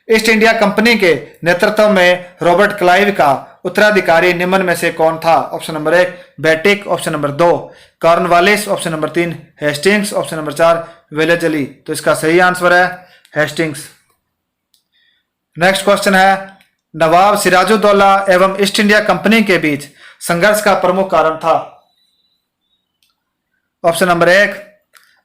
east India company के नेतृत्व में रॉबर्ट क्लाइव का उत्तराधिकारी निम्न में से कौन था? Option number 1 Bentinck, option number 2 Cornwallis, option number 3 Hastings, option number 4 Wellesley. तो इसका सही आंसर है हेस्टिंग्स। नेक्स्ट क्वेश्चन है, नवाब सिराजुद्दौला एवं ईस्ट इंडिया कंपनी के बीच संघर्ष का प्रमुख कारण था? ऑप्शन नंबर 1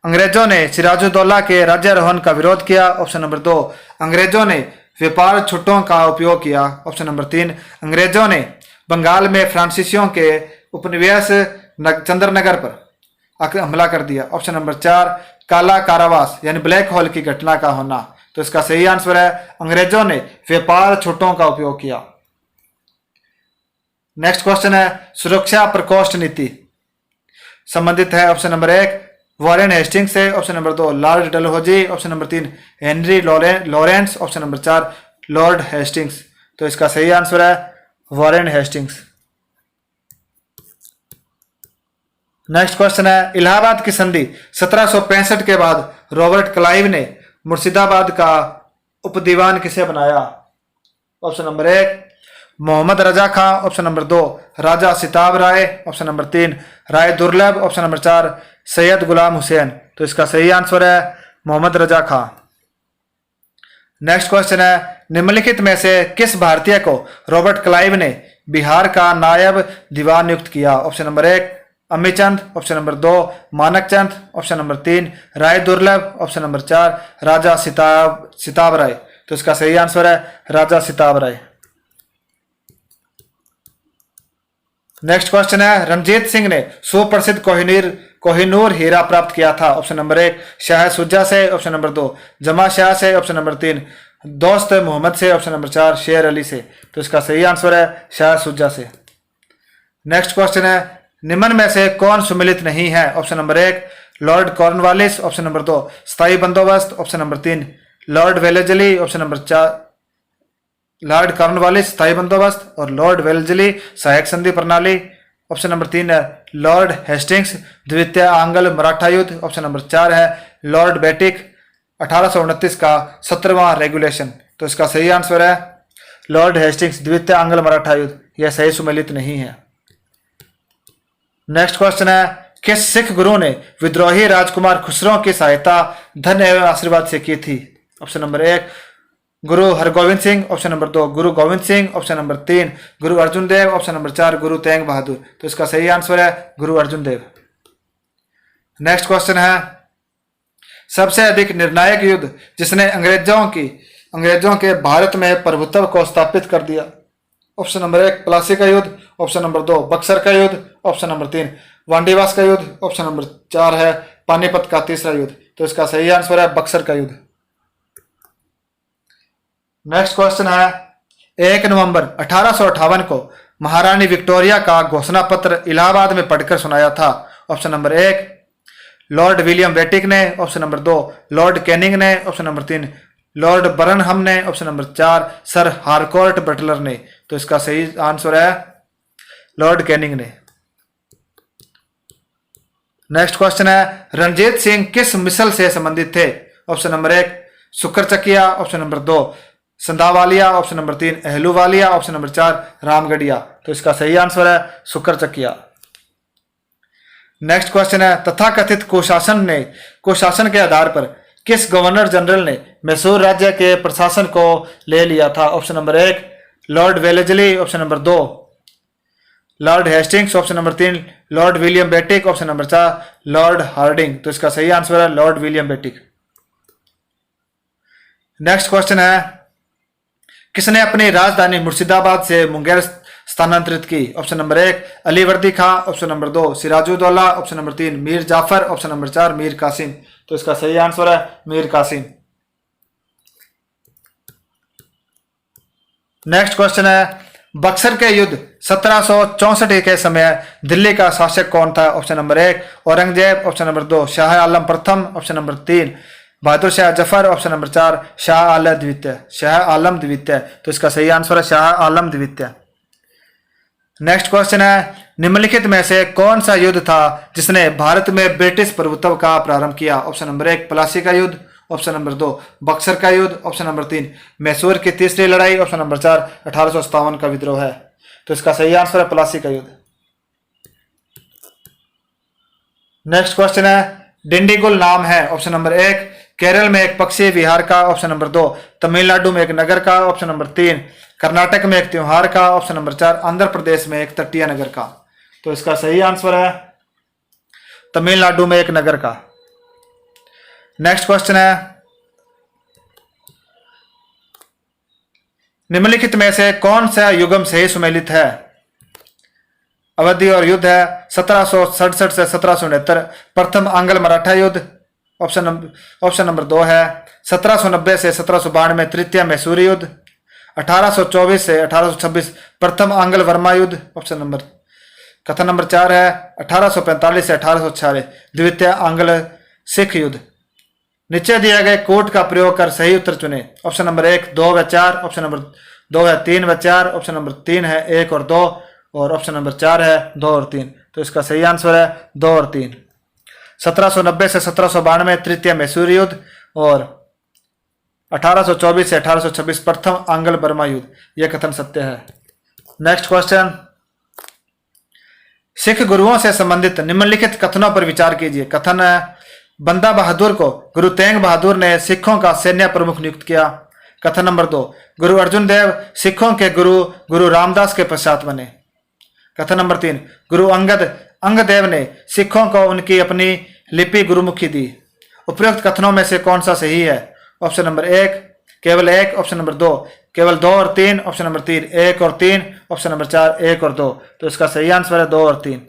अंग्रेजों ने सिराजुद्दौला के राज्यारोहण का विरोध किया, ऑप्शन नंबर 2 अंग्रेजों ने व्यापार छुट्टों का उपयोग किया, ऑप्शन नंबर 3 अंग्रेजों ने बंगाल में फ्रांसीसियों के उपनिवेश चंद्रनगर पर हमला कर दिया, ऑप्शन नंबर 4 काला कारावास यानी ब्लैक होल की घटना का होना। तो इसका सही आंसर है अंग्रेजों ने व्यापार छुट्टों का उपयोग किया। नेक्स्ट क्वेश्चन है, सुरक्षा प्रकोष्ठ नीति संबंधित है ऑप्शन नंबर 1 वॉरेन हेस्टिंग्स से, option number 2 Lord Dalhousie, option number 3 Henry Lawrence, option number 4 Lord Hastings. तो इसका सही आंसर है वॉरेन हेस्टिंग्स। नेक्स्ट क्वेश्चन है, इलाहाबाद की संधि 1765 के बाद रॉबर्ट क्लाइव ने मुर्शिदाबाद का उपदीवान किसे बनाया? ऑप्शन नंबर 1 मोहम्मद रजा खां, ऑप्शन नंबर 2 राजा सिताब राय, ऑप्शन नंबर 3 राय दुर्लभ, ऑप्शन नंबर 4 सैयद गुलाम हुसैन। तो इसका सही आंसर है मोहम्मद रजा खां। नेक्स्ट क्वेश्चन है, निम्नलिखित में से किस भारतीय को रॉबर्ट क्लाइव ने बिहार का नायब दीवान नियुक्त किया? Option number 1 Amichand, option number 2 Manakchand, option number 3 राय दुर्लभ, ऑप्शन नंबर 4 राजा सिताब राय। तो इसका सही आंसर है राजा सिताब राय। नेक्स्ट क्वेश्चन है, रणजीत सिंह ने सुप्रसिद्ध कोहिनूर हीरा प्राप्त किया था? ऑप्शन नंबर 1 शाह सुजा से, ऑप्शन नंबर 2 जमा शाह से, ऑप्शन नंबर 3 दोस्त मोहम्मद से, ऑप्शन नंबर 4 शेर अली से। तो इसका सही आंसर है शाह सुजा से। नेक्स्ट क्वेश्चन है, निम्न में से कौन सुमिलित नहीं है? Option number 1 Lord Cornwallis, option number 2 स्थायी बंदोबस्त, option number 3 Lord Wellesley, option number 4 Lord Cornwallis स्थायी बंदोबस्त और लॉर्ड वेलेजली सहायक संधि प्रणाली, ऑप्शन नंबर 3 है लॉर्ड हेस्टिंग्स द्वितीय आंग्ल मराठा युद्ध, ऑप्शन नंबर 4 है लॉर्ड बेटिक 1829 का 17वां रेगुलेशन। तो इसका सही आंसर है लॉर्ड हेस्टिंग्स द्वितीय आंग्ल मराठा युद्ध, यह सही सुमेलित नहीं है। नेक्स्ट क्वेश्चन है, किस सिख गुरु ने विद्रोही राजकुमार खुसरो की सहायता धन एवं आशीर्वाद से की थी? ऑप्शन नंबर 1 गुरु हरगोविंद सिंह, ऑप्शन नंबर 2 गुरु गोविंद सिंह, ऑप्शन नंबर 3 गुरु अर्जुन देव, ऑप्शन नंबर 4 गुरु तेग बहादुर। तो इसका सही आंसर है गुरु अर्जुन देव। नेक्स्ट क्वेश्चन है, सबसे अधिक निर्णायक युद्ध जिसने अंग्रेजों के भारत में प्रभुत्व को स्थापित कर दिया? ऑप्शन नंबर 1 प्लासी का युद्ध, ऑप्शन नंबर 2 बक्सर का युद्ध, ऑप्शन नंबर 3 वांडीवास का युद्ध, ऑप्शन नंबर 4 है पानीपत का तीसरा युद्ध। तो इसका सही आंसर है बक्सर का युद्ध। नेक्स्ट क्वेश्चन है, 1 नवंबर 1858 को महारानी विक्टोरिया का घोषणा पत्र इलाहाबाद में पढ़कर सुनाया था? Option number 1 lord William Bentinck ने, ऑप्शन नंबर 2 लॉर्ड कैनिंग ने, ऑप्शन नंबर 3 लॉर्ड बर्नहम ने, option number 4 sir Harcourt Butler ने। तो इसका सही आंसर है लॉर्ड कैनिंग ने। नेक्स्ट क्वेश्चन है, रणजीत सिंह किस मिसल से संबंधित थे? Option number 1 Sukerchakia, option number 2 Sandhawalia, option number 3 Ahluwalia, option number 4 Ramgarhia. तो इसका सही आंसर है शुक्रचकिया। नेक्स्ट क्वेश्चन है, तथाकथित कुशासन के आधार पर किस गवर्नर जनरल ने मैसूर राज्य के प्रशासन को ले लिया था? Option number 1 lord Wellesley, option number 2 lord Hastings, option number 3 lord William Bentinck, option number 4 lord Hardinge. तो इसका सही आंसर है lord William Bentinck. Next question है, किसने अपनी राजधानी मुर्शिदाबाद से मुंगेर स्थानांतरित की? Option number 1 Alivardi Khan, option number 2 Sirajuddaula, option number 3 Mir Jafar, option number 4 Mir Qasim. तो इसका सही आंसर है मीर कासिम। नेक्स्ट क्वेश्चन है, बक्सर के युद्ध 1764 के समय दिल्ली का शासक कौन था? Option number 1 Aurangzeb, option number 2 Shah Alam प्रथम, option number 3 Bahadur Shah Zafar, option number 4 Shah Alam द्वितीय। शाह आलम द्वितीय, तो इसका सही आंसर है शाह आलम द्वितीय। नेक्स्ट क्वेश्चन है, निम्नलिखित में से कौन सा युद्ध था जिसने भारत में ब्रिटिश प्रभुत्व का प्रारंभ किया? ऑप्शन नंबर 1 प्लासी का युद्ध, ऑप्शन नंबर 2 बक्सर का युद्ध, ऑप्शन नंबर 3 मैसूर की तीसरी लड़ाई, ऑप्शन नंबर 4 1857 का विद्रोह है। तो इसका सही आंसर है प्लासी का युद्ध। नेक्स्ट क्वेश्चन है, डिंडीगुल नाम है? ऑप्शन नंबर 1 केरल में एक पक्षी विहार का, ऑप्शन नंबर 2 तमिलनाडु में एक नगर का, ऑप्शन नंबर 3 कर्नाटक में एक त्योहार का, ऑप्शन नंबर 4 आंध्र प्रदेश में एक तटीय नगर का। तो इसका सही आंसर है तमिलनाडु में एक नगर का। नेक्स्ट क्वेश्चन है, निम्नलिखित में से कौन सा युगम सही सुमेलित है? अवधि और युद्ध है 1767 से 1769, प्रथम आंग्ल मराठा युद्ध, ऑप्शन नंबर 2 है 1790 से 1792 तृतीय मैसूरी युद्ध, 1824 से 1826 प्रथम आंग्ल वर्मा युद्ध, कथन नंबर 4 है 1845 से 1846 द्वितीय आंग्ल सिख युद्ध। नीचे दिए गए कोड का प्रयोग कर सही उत्तर चुने। ऑप्शन नंबर 1 2 व 4, ऑप्शन नंबर 2 है 3 व 4, ऑप्शन नंबर 3 है 1 और 2 और ऑप्शन नंबर 4 है 2 और 3। तो इसका सही आंसर है 2 और 3। 1790 से 1792 तृतीय मैसूरी युद्ध और 1824 से 1826 प्रथम आंग्ल बर्मा युद्ध, यह कथन सत्य है। नेक्स्ट क्वेश्चन, सिख गुरुओं से संबंधित निम्नलिखित कथनों पर विचार कीजिए। कथन है, बंदा बहादुर को गुरु तेग बहादुर ने सिखों का सैन्य प्रमुख नियुक्त किया। कथन नंबर 2, गुरु अर्जुन देव सिखों के गुरु रामदास के पश्चात बने। कथन नंबर 3, गुरु अंगदेव ने सिखों को उनकी अपनी लिपि गुरुमुखी दी। उपयुक्त कथनों में से कौन सा सही है? ऑप्शन नंबर 1 केवल 1, ऑप्शन नंबर 2 केवल 2 और 3, ऑप्शन नंबर 3 1 और 3, ऑप्शन नंबर 4 1 और 2। तो इसका सही आंसर है 2 और 3।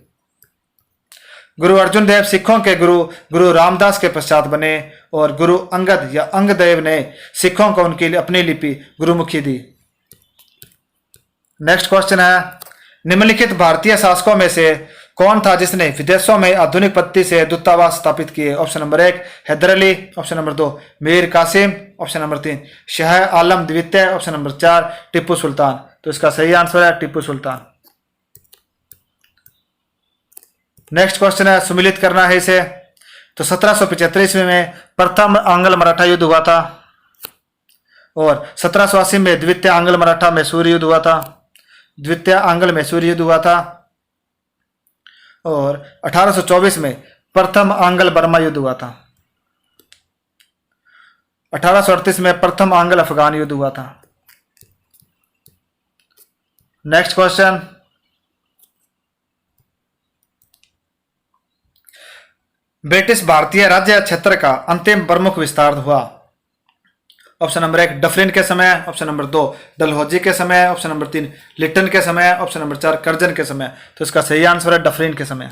गुरु अर्जुन देव सिखों के गुरु रामदास के पश्चात बने और गुरु अंगद या अंगदेव ने सिखों को उनकी अपनी लिपि गुरुमुखी दी। नेक्स्ट क्वेश्चन है, निम्नलिखित भारतीय शासकों में से कौन था जिसने विदेशों में आधुनिक पद्धति से दूतावास स्थापित किए? Option number 1 Haidar Ali, option number 2 Mir Qasim, option number 3 Shah Alam द्वितीय, ऑप्शन नंबर 4 टीपू सुल्तान। तो इसका सही आंसर है टीपू सुल्तान। नेक्स्ट क्वेश्चन है, सुमिलित करना है इसे। तो 1775 ईस्वी में प्रथम आंग्ल मराठा युद्ध हुआ था और 1780 में द्वितीय आंग्ल मराठा मैसूर युद्ध हुआ था, द्वितीय आंग्ल मैसूर युद्ध हुआ था और 1824 में प्रथम आंग्ल बर्मा युद्ध हुआ था। 1838 में प्रथम आंग्ल अफगान युद्ध हुआ था। नेक्स्ट क्वेश्चन, ब्रिटिश भारतीय राज्य क्षेत्र का अंतिम प्रमुख विस्तार हुआ। ऑप्शन नंबर 1 डफरिन के समय, ऑप्शन नंबर 2 डलहौजी के समय, ऑप्शन नंबर 3 लिटन के समय, ऑप्शन नंबर 4 कर्जन के समय। तो इसका सही आंसर है डफरिन के समय।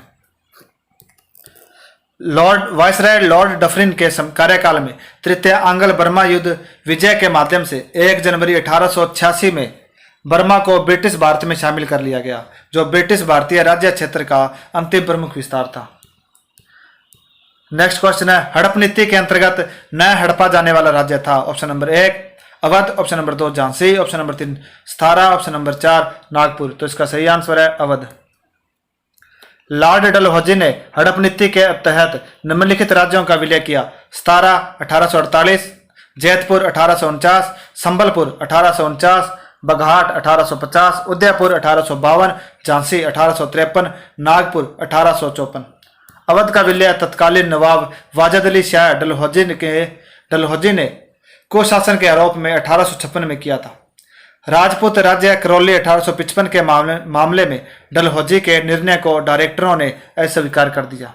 वायसराय लॉर्ड डफरिन के कार्यकाल में तृतीय आंग्ल बर्मा युद्ध विजय के माध्यम से 1 जनवरी 1886 में बर्मा को ब्रिटिश भारत में शामिल कर लिया गया, जो ब्रिटिश भारतीय राज्य क्षेत्र का अंतिम प्रमुख विस्तार था। नेक्स्ट क्वेश्चन है, हड़प नीति के अंतर्गत नया हड़पा जाने वाला राज्य था। Option number 1 Awadh, option number 2 Jhansi, option number 3 Satara, option number 4 Nagpur. तो इसका सही आंसर है अवध। लॉर्ड डलहौजी ने हड़प नीति के तहत निम्नलिखित राज्यों का विलय किया। सतारा 1848, जैतपुर 1849, संबलपुर 1849, बघाट 1850, उदयपुर 1852, झांसी 1853, नागपुर 1854। अवध का विलय तत्कालीन नवाब वाजिद अली शाह डलहौजी ने कुशासन के आरोप में 1856 में किया था। राजपूत राज्य करौली 1855 के मामले में डलहौजी के निर्णय को डायरेक्टरों ने अस्वीकार कर दिया।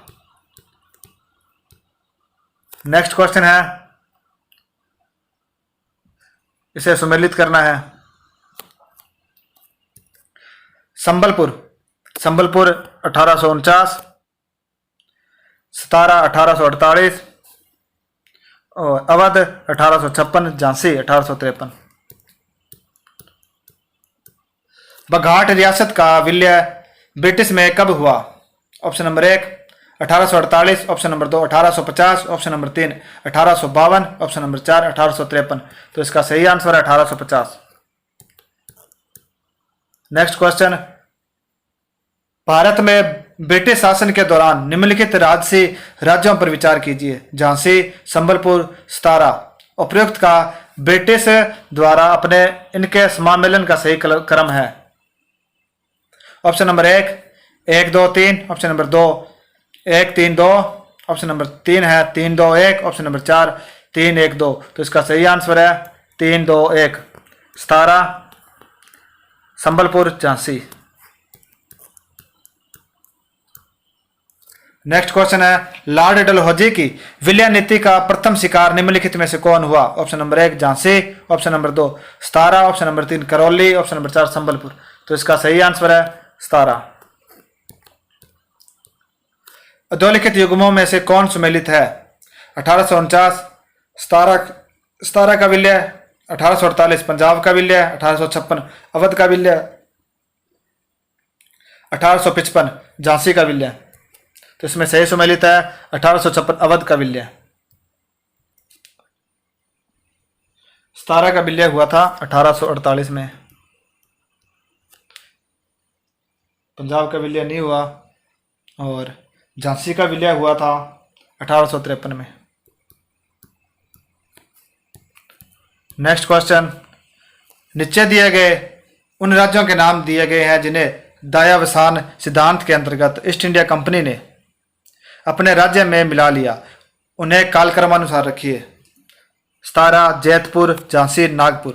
नेक्स्ट क्वेश्चन है, इसे सुमेलित करना है। संबलपुर 1849, सतारा 1848 और अवध 1856, झांसी 1853। बघाट रियासत का विलय ब्रिटिश में कब हुआ? Option number 1 1848, option number 2 1850, option number 3 1852, option number 4 1853। तो इसका सही आंसर है 1850। नेक्स्ट क्वेश्चन, भारत में ब्रिटिश शासन के दौरान निम्नलिखित राजसी राज्यों पर विचार कीजिए। झांसी, संबलपुर, सतारा। उपयुक्त का ब्रिटिश द्वारा अपने इनके समामेलन का सही क्रम है। Option number 1 1 2 3, option number 2 1 3 2, option number 3 है 3 2 1, ऑप्शन नंबर 4 3 1 2। तो इसका सही आंसर है 3 2 1, सतारा, संबलपुर, झांसी। नेक्स्ट क्वेश्चन है, लॉर्ड डलहौजी की विलय नीति का प्रथम शिकार निम्नलिखित में से कौन हुआ? Option number 1 Jhansi, option number 2 Satara, option number 3 Karauli, option number 4 Sambalpur. तो इसका सही आंसर है सतारा। अधोलिखित युग्मों में से कौन सुमेलित है? 1849 सतारा का विलय, 1848 पंजाब का विलय, 1856 अवध का विलय, 1855 झांसी का विलय। तो इसमें सही सुमेलित है 1856 अवध का विलय। सतारा का विलय हुआ था 1848 में, पंजाब का विलय नहीं हुआ, और झांसी का विलय हुआ था 1853 में। नेक्स्ट क्वेश्चन, नीचे दिए गए उन राज्यों के नाम दिए गए हैं जिन्हें दायावसान सिद्धांत के अंतर्गत ईस्ट इंडिया कंपनी ने अपने राज्य में मिला लिया। उन्हें कालक्रमानुसार रखिए। Satara, Jaitpur, Jhansi, Nagpur.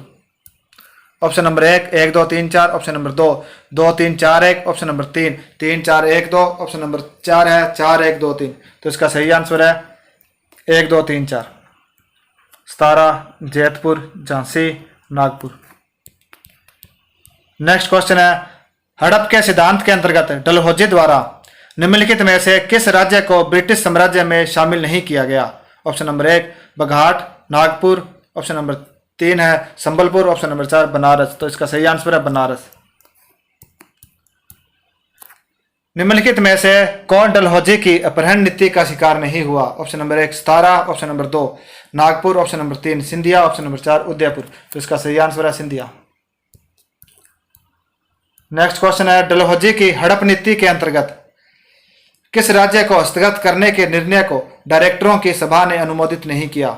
Option number 1 1 2 3 4, option number 2 2 3 4 1, option number 3 3 4 1 2, option number 4 है 4 1 2 3। तो इसका सही आंसर है 1 2 3 4, सतारा, जैतपुर, झांसी, नागपुर। नेक्स्ट क्वेश्चन है, हड़प के सिद्धांत के अंतर्गत डलहौजी द्वारा निम्नलिखित में से किस राज्य को ब्रिटिश साम्राज्य में शामिल नहीं किया गया? ऑप्शन नंबर 1 बघाट, नागपुर, ऑप्शन नंबर 3 है संबलपुर, ऑप्शन नंबर 4 बनारस। तो इसका सही आंसर है बनारस। निम्नलिखित में से कौन डलहौजी की अपहरण नीति का शिकार नहीं हुआ? Option number 1 Satara, option number 2 Nagpur, option number 3 Scindia, option number 4 Udaipur. तो इसका सही आंसर है सिंधिया। नेक्स्ट क्वेश्चन है, डलहौजी की हड़प नीति के अंतर्गत किस राज्य को हस्तगत करने के निर्णय को डायरेक्टरों की सभा ने अनुमोदित नहीं किया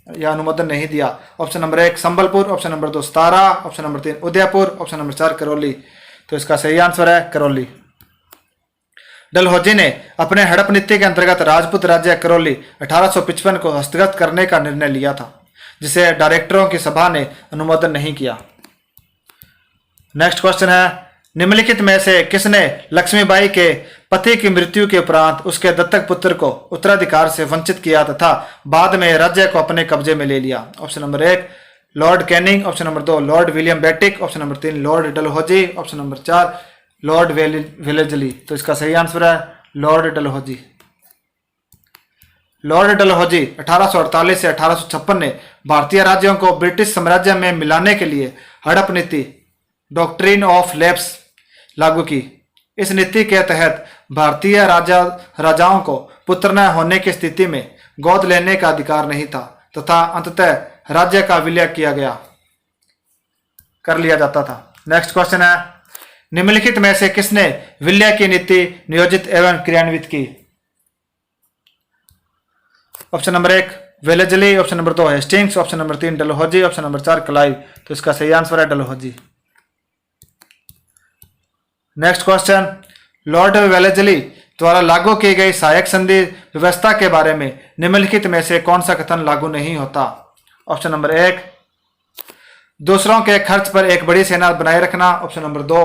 या अनुमोदन नहीं दिया? Option number 1 Sambalpur, option number 2 Satara, option number 3 Udaipur, option number 4 Karauli. तो इसका सही आंसर है करौली। डलहौजी ने अपने हड़प नीति के अंतर्गत राजपूत राज्य करौली 1855 को हस्तगत करने का निर्णय लिया था, जिसे डायरेक्टरों की सभा ने अनुमोदन नहीं किया। नेक्स्ट क्वेश्चन है, निम्नलिखित में से किसने लक्ष्मीबाई के पति की मृत्यु के उपरांत उसके दत्तक पुत्र को उत्तराधिकार से वंचित किया तथा बाद में राज्य को अपने कब्जे में ले लिया? Option number 1 lord Canning, option number 2 lord William Bentinck, option number 3 lord Dalhousie, option number 4 lord Wellesley. तो इसका सही आंसर है लॉर्ड डलहौजी। लॉर्ड डलहौजी 1848 से 1856 ने भारतीय राज्यों को ब्रिटिश साम्राज्य में मिलाने के लिए हड़प नीति डॉक्ट्रिन ऑफ लैप्स लागू की। इस नीति के तहत भारतीय राजाओं को पुत्र न होने की स्थिति में गोद लेने का अधिकार नहीं था तथा अंततः राज्य का विलय कर लिया जाता था। नेक्स्ट क्वेश्चन है, निम्नलिखित में से किसने विलय की नीति नियोजित एवं क्रियान्वित की? Option number 1 Wellesley, option number 2 Hastings, option number 3 Dalhousie, option number 4 Clive. तो इसका सही आंसर है Dalhousie. Next question, Lord Wellesley द्वारा लागू की गई सहायक संधि व्यवस्था के बारे में निम्नलिखित में से कौन सा कथन लागू नहीं होता? ऑप्शन नंबर 1 दूसरों के खर्च पर एक बड़ी सेना बनाए रखना, ऑप्शन नंबर 2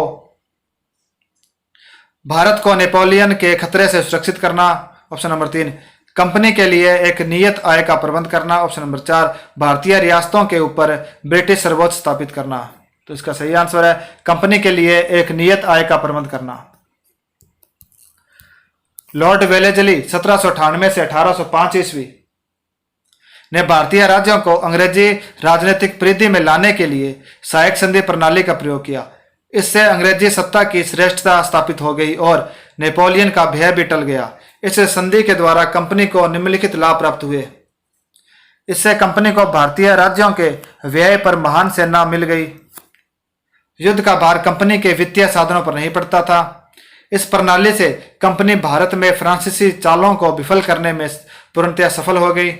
भारत को नेपोलियन के खतरे से सुरक्षित करना, ऑप्शन नंबर 3 कंपनी के लिए एक नियत आय का प्रबंध करना, ऑप्शन नंबर 4 भारतीय रियासतों के ऊपर ब्रिटिश सर्वोच्च स्थापित करना। तो इसका सही आंसर है कंपनी के लिए एक नियत आय का प्रबंध करना। लॉर्ड वेलेजली 1798 से 1805 ईस्वी ने भारतीय राज्यों को अंग्रेजी राजनीतिक परिधि में लाने के लिए सहायक संधि प्रणाली का प्रयोग किया। इससे अंग्रेजी सत्ता की श्रेष्ठता स्थापित हो गई और नेपोलियन का भय भी टल गया। इस संधि के द्वारा कंपनी को निम्नलिखित लाभ प्राप्त हुए। इससे कंपनी को भारतीय राज्यों के व्यय पर महान सेना मिल गई। युद्ध का भार कंपनी के वित्तीय साधनों पर नहीं पड़ता था। इस प्रणाली से कंपनी भारत में फ्रांसीसी चालों को विफल करने में पूर्णतया सफल हो गई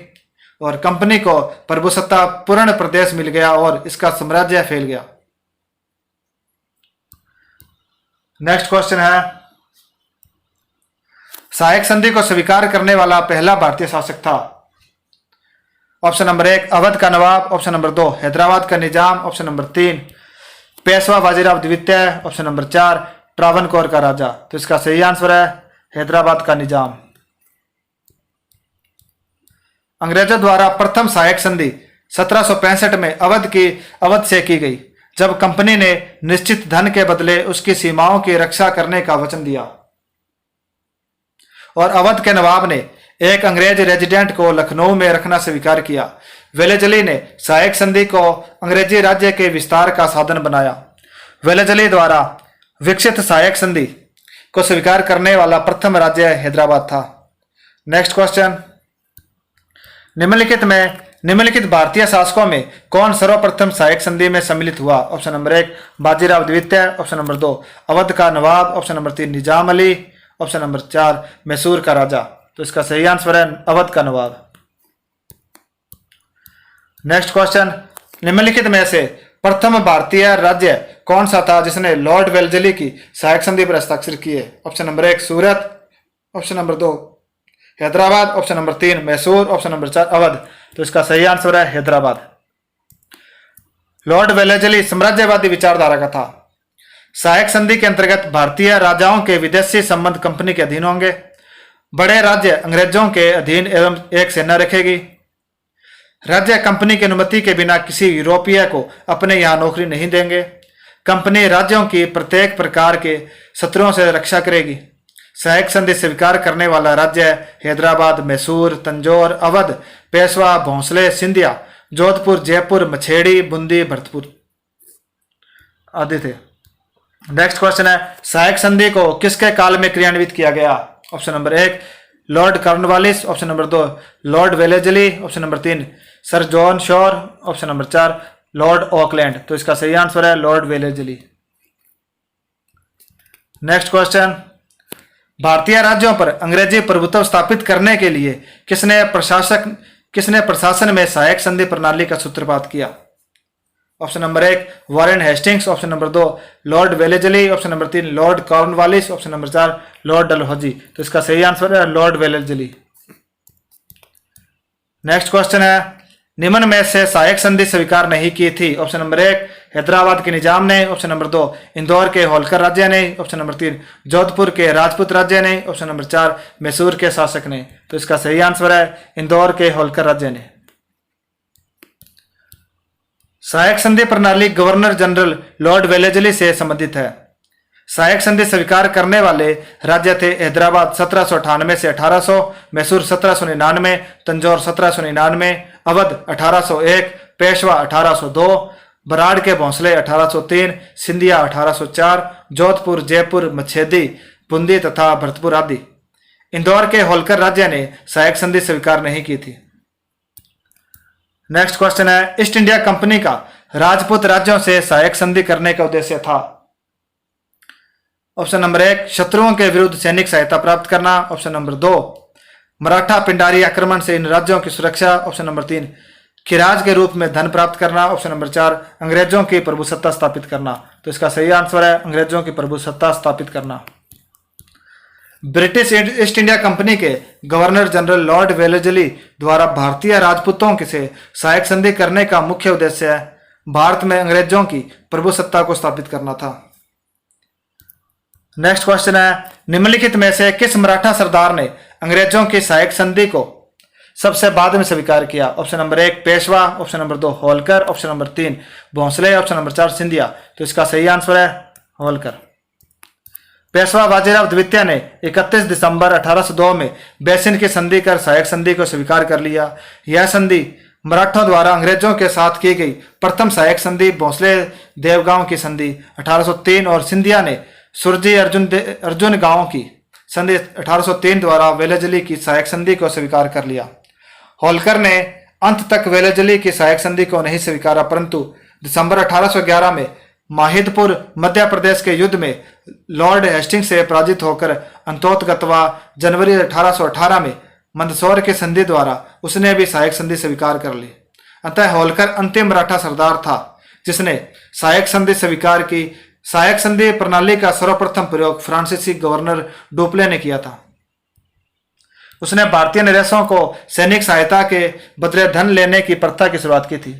और कंपनी को प्रभुसत्ता पूर्ण प्रदेश मिल गया और इसका साम्राज्य फैल गया। नेक्स्ट क्वेश्चन है, सहायक संधि को स्वीकार करने वाला पहला भारतीय शासक था। ऑप्शन नंबर 1 अवध का नवाब, ऑप्शन नंबर 2 हैदराबाद का निजाम, ऑप्शन नंबर 3 पेशवा बाजीराव द्वितीय, ऑप्शन नंबर 4 ट्रावनकोर का राजा। तो इसका सही आंसर है हैदराबाद का निजाम। अंग्रेजों द्वारा प्रथम सहायक संधि 1765 में अवध से की गई, जब कंपनी ने निश्चित धन के बदले उसकी सीमाओं की रक्षा करने का वचन दिया और अवध के नवाब ने एक अंग्रेज रेजिडेंट को लखनऊ में रखना स्वीकार किया। वेलेजली ने सहायक संधि को अंग्रेजी राज्य के विस्तार का साधन बनाया। वेलेजली द्वारा विकसित सहायक संधि को स्वीकार करने वाला प्रथम राज्य हैदराबाद था। नेक्स्ट क्वेश्चन, निम्नलिखित भारतीय शासकों में कौन सर्वप्रथम सहायक संधि में सम्मिलित हुआ। ऑप्शन नंबर 1 बाजीराव द्वितीय, ऑप्शन नंबर 2 अवध का नवाब, option number 3 Nizam Ali, option number 4 Mysore का राजा। तो इसका सही आंसर है अवध का नवाब। नेक्स्ट क्वेश्चन, निम्नलिखित में से प्रथम भारतीय राज्य कौन सा था जिसने लॉर्ड वेलेजली की सहायक संधि पर हस्ताक्षर किए। Option number 1 Surat, option number 2 Hyderabad, option number 3 Mysore, option number 4 Awadh. तो इसका सही आंसर है हैदराबाद। लॉर्ड वेलेजली साम्राज्यवादी विचारधारा का था। सहायक संधि के अंतर्गत भारतीय राजाओं के विदेशी संबंध कंपनी के अधीन होंगे। बड़े राज्य अंग्रेजों के अधीन एवं एक सेना रखेगी। राज्य कंपनी की अनुमति के बिना किसी यूरोपीय को अपने यहां नौकरी नहीं देंगे। कंपनी राज्यों की प्रत्येक प्रकार के शत्रुओं से रक्षा करेगी। सहायक संधि स्वीकार करने वाला राज्य हैदराबाद, मैसूर, तंजौर, अवध, पेशवा, भोंसले, सिंधिया, जोधपुर, जयपुर, मछेड़ी, बूंदी, भरतपुर आदि थे। नेक्स्ट क्वेश्चन है, सहायक संधि को किसके काल में क्रियान्वित किया गया। Option number 1 Lord Cornwallis, option number 2 Lord Wellesley, option number 3 sir John Shore, option number 4 Lord Auckland. तो इसका सही आंसर है लॉर्ड वेलेजली। नेक्स्ट क्वेश्चन, भारतीय राज्यों पर अंग्रेजी प्रभुत्व स्थापित करने के लिए किसने प्रशासन में सहायक संधि प्रणाली का सूत्रपात किया। Option number 1 Warren Hastings, option number 2 Lord Wellesley, option number 3 Lord Cornwallis, option number 4 lord Dalhousie. तो इसका सही आंसर है लॉर्ड वेलेजली। नेक्स्ट क्वेश्चन है, निम्न में से सहायक संधि स्वीकार नहीं की थी। ऑप्शन नंबर 1 हैदराबाद के निजाम ने, ऑप्शन नंबर 2 इंदौर के होलकर राज्य ने, ऑप्शन नंबर 3 जोधपुर के राजपूत राज्य ने, ऑप्शन नंबर 4 मैसूर के शासक ने। तो इसका सही आंसर है इंदौर के होलकर राज्य ने। सहायक संधि प्रणाली गवर्नर जनरल लॉर्ड वेलेजली से संबंधित है। सहायक संधि स्वीकार करने वाले राज्य थे हैदराबाद 1798 से 1800, मैसूर 1799, तंजौर 1799, अवध 1801, पेशवा 1802, बराड़ के भोंसले 1803, सिंधिया 1804, जोधपुर, जयपुर, मछेदी, बूंदी तथा भरतपुर आदि। इंदौर के होलकर राज्य ने सहायक संधि स्वीकार नहीं की थी। नेक्स्ट क्वेश्चन है, ईस्ट इंडिया कंपनी का राजपूत राज्यों से सहायक संधि करने का उद्देश्य था। ऑप्शन नंबर 1 शत्रुओं के विरुद्ध सैनिक सहायता प्राप्त करना, ऑप्शन नंबर 2 मराठा पिंडारी आक्रमण से इन राज्यों की सुरक्षा, ऑप्शन नंबर 3 खिराज के रूप में धन प्राप्त करना, ऑप्शन नंबर 4 अंग्रेजों की प्रभुसत्ता स्थापित करना। तो इसका सही आंसर है अंग्रेजों की प्रभुसत्ता स्थापित करना। ब्रिटिश ईस्ट इंडिया कंपनी के गवर्नर जनरल लॉर्ड वेलेजली द्वारा भारतीय राजपूतों से सहायक संधि करने का मुख्य उद्देश्य भारत में अंग्रेजों की प्रभुसत्ता को स्थापित करना था। नेक्स्ट क्वेश्चन है, निम्नलिखित में से किस मराठा सरदार ने अंग्रेजों की सहायक संधि को सबसे बाद में स्वीकार किया। Option number 1 Peshwa, option number 2 Holkar, option number 3 Bhonsle, option number 4 Scindia. तो इसका सही आंसर है होलकर। पेशवा बाजीराव द्वितीय ने 31 दिसंबर 1802 में बेसिन की संधि कर सहायक संधि को स्वीकार कर लिया। यह संधि मराठों द्वारा अंग्रेजों के साथ की गई प्रथम सहायक संधि भोसले देवगांव की संधि 1803 और सिंधिया ने सुरजी अर्जुन गांव की संधि 1803 द्वारा वेलजली की सहायक संधि को स्वीकार कर लिया। होलकर ने अंत तक वेलजली की सहायक संधि को नहीं स्वीकारा, परंतु दिसंबर 1811 में माहिदपुर मध्य प्रदेश के युद्ध में लॉर्ड हेस्टिंग्स से पराजित होकर अंतोतगतवा जनवरी 1818 में मंदसौर की संधि द्वारा उसने भी सहायक संधि स्वीकार कर ली। अतः होलकर अंतिम मराठा सरदार था जिसने सहायक संधि स्वीकार की। सहायक संधि प्रणाली का सर्वप्रथम प्रयोग फ्रांसीसी गवर्नर डुप्ले ने किया था। उसने भारतीय निवेशकों को सैनिक सहायता के बदले धन लेने की प्रथा की शुरुआत की थी।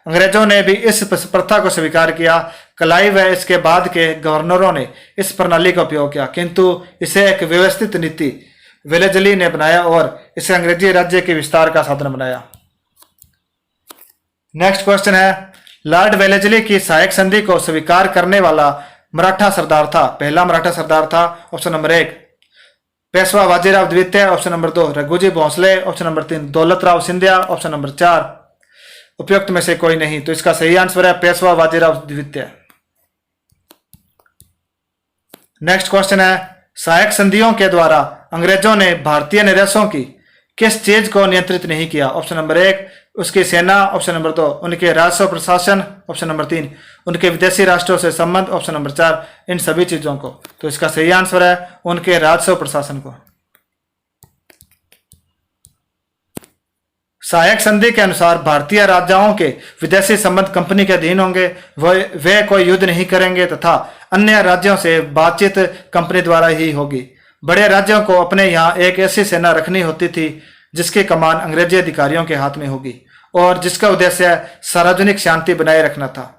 अंग्रेजों ने भी इस प्रथा को स्वीकार किया। कलाई व इसके बाद के गवर्नरों ने इस प्रणाली का उपयोग किया, किंतु इसे एक व्यवस्थित नीति वेलेजली ने बनाया और इसे अंग्रेजी राज्य के विस्तार का साधन बनाया। नेक्स्ट क्वेश्चन है, लॉर्ड वेलेजली की सहायक संधि को स्वीकार करने वाला मराठा सरदार था। पहला मराठा सरदार था ऑप्शन नंबर 1 पेशवा बाजीराव द्वितीय, option number 2 Raghuji Bhosale, option number 3 Daulatrao Scindia, option number 4 उपयुक्त में से कोई नहीं। तो इसका सही आंसर है पेशवा बाजीराव द्वितीय। नेक्स्ट क्वेश्चन है, सहायक संधियों के द्वारा अंग्रेजों ने भारतीय निवेशों की किस चीज को नियंत्रित नहीं किया। ऑप्शन नंबर 1 उसकी सेना, ऑप्शन नंबर 2 उनके राजस्व प्रशासन, ऑप्शन नंबर 3 उनके विदेशी राष्ट्रों से संबंध, ऑप्शन नंबर 4 इन सभी चीजों को। तो इसका सही आंसर है उनके राजस्व प्रशासन को। सहायक संधि के अनुसार भारतीय राजाओं के विदेशी संबंध कंपनी के अधीन होंगे, वे कोई युद्ध नहीं करेंगे तथा अन्य राज्यों से बातचीत कंपनी द्वारा ही होगी। बड़े राज्यों को अपने यहाँ एक ऐसी सेना रखनी होती थी जिसकी कमान अंग्रेजी अधिकारियों के हाथ में होगी और जिसका उद्देश्य सार्वजनिक शांति बनाए रखना था।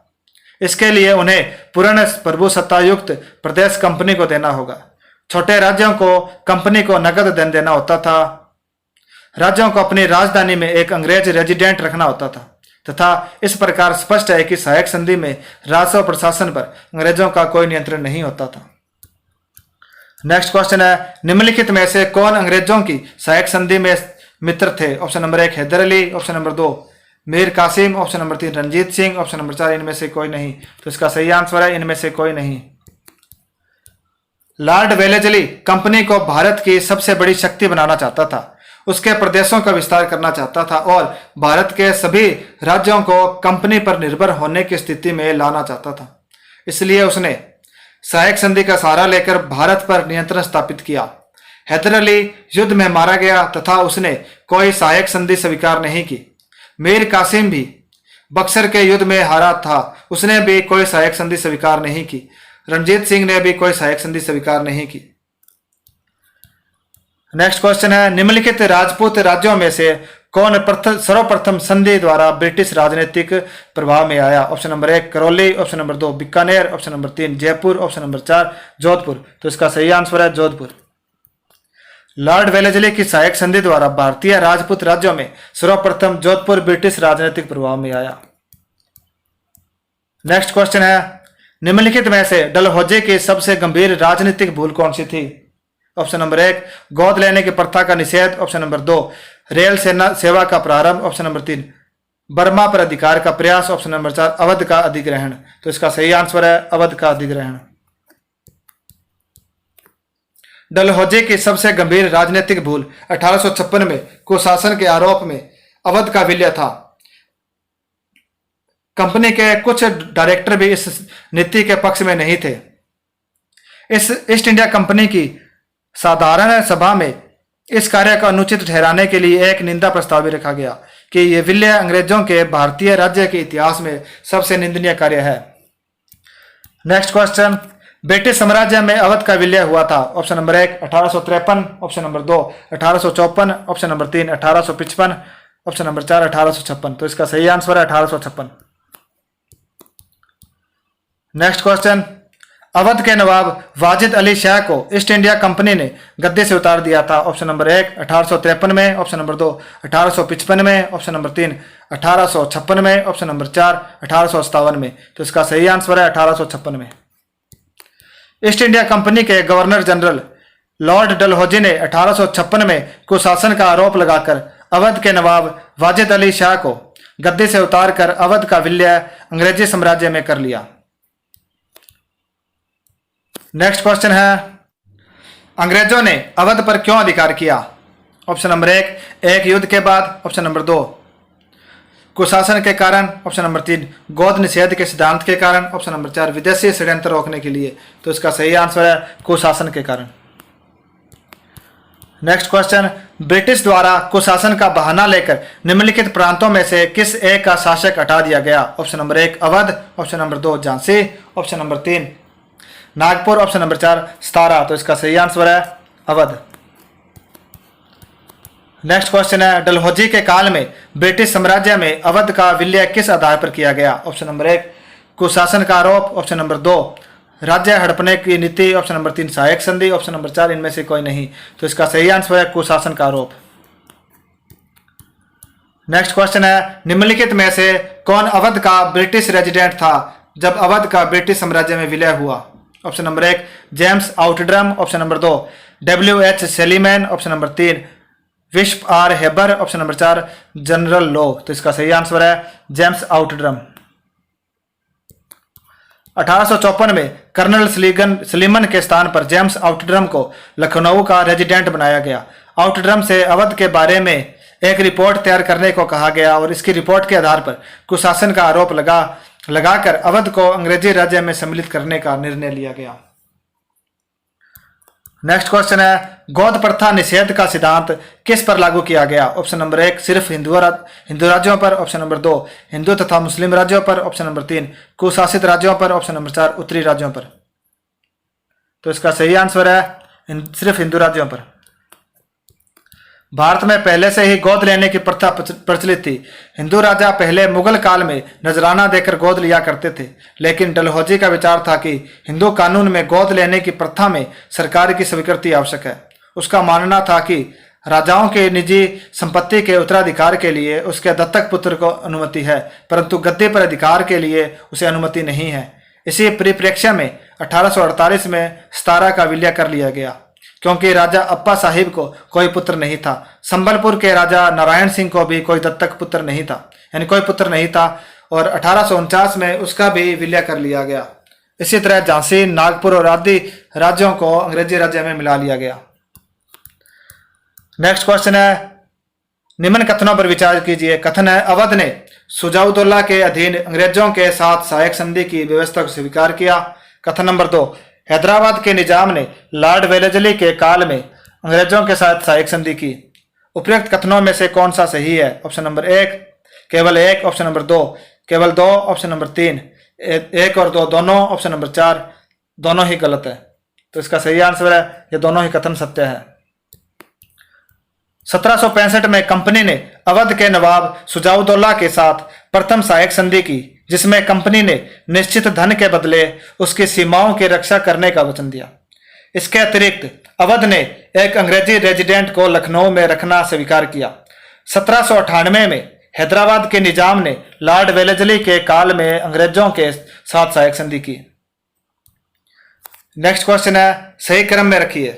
इसके लिए उन्हें पूर्ण प्रभुसत्तायुक्त प्रदेश कंपनी को देना होगा। छोटे राज्यों को कंपनी को नकद धन देना होता था। राज्यों को अपनी राजधानी में एक अंग्रेज रेजिडेंट रखना होता था तथा इस प्रकार स्पष्ट है कि सहायक संधि में राजस्व प्रशासन पर अंग्रेजों का कोई नियंत्रण नहीं होता था। नेक्स्ट क्वेश्चन है, निम्नलिखित में से कौन अंग्रेजों की सहायक संधि में मित्र थे। Option number 1 Haidar Ali, option number 2 Mir Qasim, option number 3 Ranjit Singh, option number 4 इनमें से कोई नहीं। तो इसका सही आंसर है इनमें से कोई नहीं। लॉर्ड वेलेजली कंपनी को भारत की सबसे बड़ी शक्ति बनाना चाहता था, उसके प्रदेशों का विस्तार करना चाहता था और भारत के सभी राज्यों को कंपनी पर निर्भर होने की स्थिति में लाना चाहता था। इसलिए उसने सहायक संधि का सहारा लेकर भारत पर नियंत्रण स्थापित किया। हैदर अली युद्ध में मारा गया तथा उसने कोई सहायक संधि स्वीकार नहीं की। मीर कासिम भी बक्सर के युद्ध में हारा था, उसने भी कोई सहायक संधि स्वीकार नहीं की। रणजीत सिंह ने भी कोई सहायक संधि स्वीकार नहीं की। नेक्स्ट क्वेश्चन है, निम्नलिखित राजपूत राज्यों में से कौन सर्वप्रथम संधि द्वारा ब्रिटिश राजनीतिक प्रभाव में आया। Option number 1 Karauli, option number 2 Bikaner, option number 3 Jaipur, option number 4 Jodhpur. तो इसका सही आंसर है जोधपुर। लॉर्ड वेलेजली की सहायक संधि द्वारा भारतीय राजपूत राज्यों में सर्वप्रथम जोधपुर ब्रिटिश राजनीतिक प्रभाव में आया। नेक्स्ट क्वेश्चन है, निम्नलिखित में से डलहौजी की सबसे गंभीर राजनीतिक भूल कौन सी थी। ऑप्शन नंबर 1 गोद लेने की प्रथा का निषेध, ऑप्शन नंबर 2 रेल सेवा का प्रारंभ, ऑप्शन नंबर 3 बर्मा पर अधिकार का प्रयास, ऑप्शन नंबर 4 अवध का अधिग्रहण। तो इसका सही आंसर है अवध का अधिग्रहण। डलहौजी की सबसे गंभीर राजनीतिक भूल 1856 में कुशासन के आरोप में अवध का विलय था। कंपनी के कुछ डायरेक्टर भी इस नीति के पक्ष में नहीं थे। इस ईस्ट इंडिया कंपनी की साधारण सभा में इस कार्य को अनुचित ठहराने के लिए एक निंदा प्रस्ताव भी रखा गया कि यह विलय अंग्रेजों के भारतीय राज्य के इतिहास में सबसे निंदनीय कार्य है। नेक्स्ट क्वेश्चन, ब्रिटिश साम्राज्य में अवध का विलय हुआ था। Option number 1 1853, option number 2 1854, option number 3 1855, option number 4 1856। तो इसका सही आंसर है 1856। नेक्स्ट क्वेश्चन, अवध के नवाब वाजिद अली शाह को ईस्ट इंडिया कंपनी ने गद्दी से उतार दिया था। ऑप्शन नंबर 1 1853 में, ऑप्शन नंबर 2 1855 में, ऑप्शन नंबर 3 1856 में, ऑप्शन नंबर 4 1857 में। तो इसका सही आंसर है 1856 में। ईस्ट इंडिया कंपनी के गवर्नर जनरल लॉर्ड डलहौजी ने 1856 में कुशासन का आरोप लगाकर अवध के नवाब वाजिद अली शाह को गद्दी से उतारकर अवध का विलय अंग्रेजी साम्राज्य में कर लिया? नेक्स्ट क्वेश्चन है, अंग्रेजों ने अवध पर क्यों अधिकार किया? ऑप्शन नंबर एक युद्ध के बाद। ऑप्शन नंबर 2 कुशासन के कारण। ऑप्शन नंबर 3 गोद निषेध के सिद्धांत के कारण। ऑप्शन नंबर 4 विदेशी षड्यंत्र रोकने के लिए। तो इसका सही आंसर है कुशासन के कारण। नेक्स्ट क्वेश्चन, ब्रिटिश द्वारा कुशासन का बहाना लेकर निम्नलिखित प्रांतों में से किस एक का शासक हटा दिया गया? Option number 1 Awadh. Option number 2 Jhansi. Option number 3 Nagpur. Option number 4 सतारा। तो इसका सही आंसर है अवध। नेक्स्ट क्वेश्चन है, डलहौजी के काल में ब्रिटिश साम्राज्य में अवध का विलय किस आधार पर किया गया? ऑप्शन नंबर 1 कुशासन का आरोप। ऑप्शन नंबर 2 राज्य हड़पने की नीति। ऑप्शन नंबर 3 सहायक संधि। ऑप्शन नंबर 4 इनमें से कोई नहीं। तो इसका सही आंसर है कुशासन का आरोप। नेक्स्ट क्वेश्चन है, निम्नलिखित में से कौन अवध का ब्रिटिश रेजिडेंट था जब अवध का ब्रिटिश साम्राज्य में विलय हुआ? Option number 1 James Outram. Option number 2 WH Sleeman. Option number 3 विश्व R Heber. Option number 4 general Low. तो इसका सही आंसर है जेम्स आउटड्रम। 1854 में कर्नल सलीमन के स्थान पर जेम्स आउटड्रम को लखनऊ का रेजिडेंट बनाया गया। आउटड्रम से अवध के बारे में एक रिपोर्ट तैयार करने को कहा गया और इसकी रिपोर्ट के आधार पर कुशासन का आरोप लगाकर अवध को अंग्रेजी राज्य में सम्मिलित करने का निर्णय लिया गया। नेक्स्ट क्वेश्चन है, गोद प्रथा निषेध का सिद्धांत किस पर लागू किया गया? ऑप्शन नंबर 1 सिर्फ हिंदू राज्यों पर। ऑप्शन नंबर 2 हिंदू तथा मुस्लिम राज्यों पर। ऑप्शन नंबर 3 कुशासित राज्यों पर। ऑप्शन नंबर 4 उत्तरी राज्यों पर। तो इसका सही आंसर है सिर्फ हिंदू राज्यों पर। भारत में पहले से ही गोद लेने की प्रथा प्रचलित थी। हिंदू राजा पहले मुगल काल में नजराना देकर गोद लिया करते थे, लेकिन डलहौजी का विचार था कि हिंदू कानून में गोद लेने की प्रथा में सरकार की स्वीकृति आवश्यक है। उसका मानना था कि राजाओं के निजी संपत्ति के उत्तराधिकार के लिए उसके दत्तक पुत्र को अनुमति है, परंतु गद्दी पर अधिकार के लिए उसे अनुमति नहीं है। इसी परिप्रेक्ष्य में 1848 में सतारा का विलय कर लिया गया, क्योंकि राजा अप्पा साहिब को कोई पुत्र नहीं था। संबलपुर के राजा नारायण सिंह को भी कोई दत्तक पुत्र नहीं था, यानी कोई पुत्र नहीं था, और 1849 में उसका भी विलय कर लिया गया। इसी तरह झांसी, नागपुर और आदि राज्यों को अंग्रेजी राज्य में मिला लिया गया। नेक्स्ट क्वेश्चन है, निम्न कथनों पर विचार कीजिए। कथन है, अवध ने सुजाउद्दौला के अधीन अंग्रेजों के साथ सहायक संधि की व्यवस्था को स्वीकार किया। कथन नंबर 2, हैदराबाद के निजाम ने लॉर्ड वेलेस्ली के काल में अंग्रेजों के साथ सहायक संधि की। उपयुक्त कथनों में से कौन सा सही है? ऑप्शन नंबर 1 केवल 1। ऑप्शन नंबर 2 केवल 2। ऑप्शन नंबर 3 1 और 2 दोनों। ऑप्शन नंबर 4 दोनों ही गलत है। तो इसका सही आंसर है ये दोनों ही कथन सत्य है। 1765 में कंपनी ने अवध के नवाब सुजाउद्दौला के साथ प्रथम सहायक संधि की, जिसमें कंपनी ने निश्चित धन के बदले उसकी सीमाओं की रक्षा करने का वचन दिया। इसके अतिरिक्त अवध ने एक अंग्रेजी रेजिडेंट को लखनऊ में रखना स्वीकार किया। 1798 में हैदराबाद के निजाम ने लॉर्ड वेलेस्ली के काल में अंग्रेजों के साथ सहायक संधि की। नेक्स्ट क्वेश्चन है, सही क्रम में रखिए।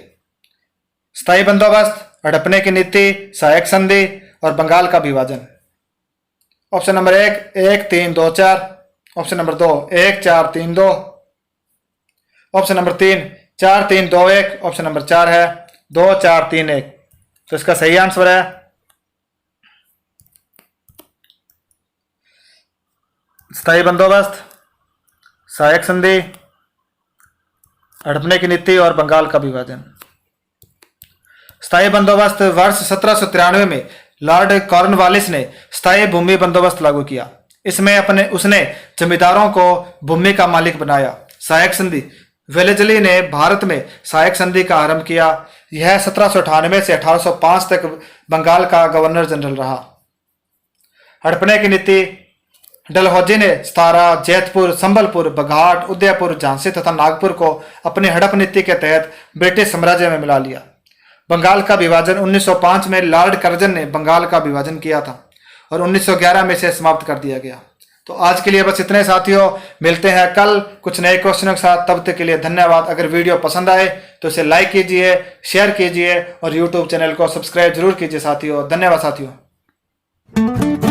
स्थायी बंदोबस्त, हड़पने की नीति, सहायक संधि और बंगाल का विभाजन। Option number 1 1 3 2 4। Option number 2 1 4 3 2। Option number 3 4 3 2 1। Option number 4 है 2 4 3 1। तो इसका सही आंसर है स्थायी बंदोबस्त, सहायक संधि, हड़पने की नीति और बंगाल का विभाजन। स्थायी बंदोबस्त वर्ष 1793 में लॉर्ड कॉर्नवालिस ने स्थायी भूमि बंदोबस्त लागू किया। इसमें उसने जमींदारों को भूमि का मालिक बनाया। सहायक संधि, वेलेस्ली ने भारत में सहायक संधि का आरंभ किया। यह 1798 से 1805 तक बंगाल का गवर्नर जनरल रहा। हड़पने की नीति, डलहौजी ने सतारा, जैतपुर, संबलपुर, बघाट, उदयपुर, झांसी तथा नागपुर को अपनी हड़प नीति के तहत ब्रिटिश साम्राज्य में मिला लिया। बंगाल का विभाजन 1905 में लॉर्ड कर्जन ने बंगाल का विभाजन किया था और 1911 में इसे समाप्त कर दिया गया। तो आज के लिए बस इतने साथियों, मिलते हैं कल कुछ नए क्वेश्चनों के साथ। तब तक के लिए धन्यवाद। अगर वीडियो पसंद आए तो इसे लाइक कीजिए, शेयर कीजिए और यूट्यूब चैनल को सब्सक्राइब जरूर कीजिए साथियों। धन्यवाद साथियों।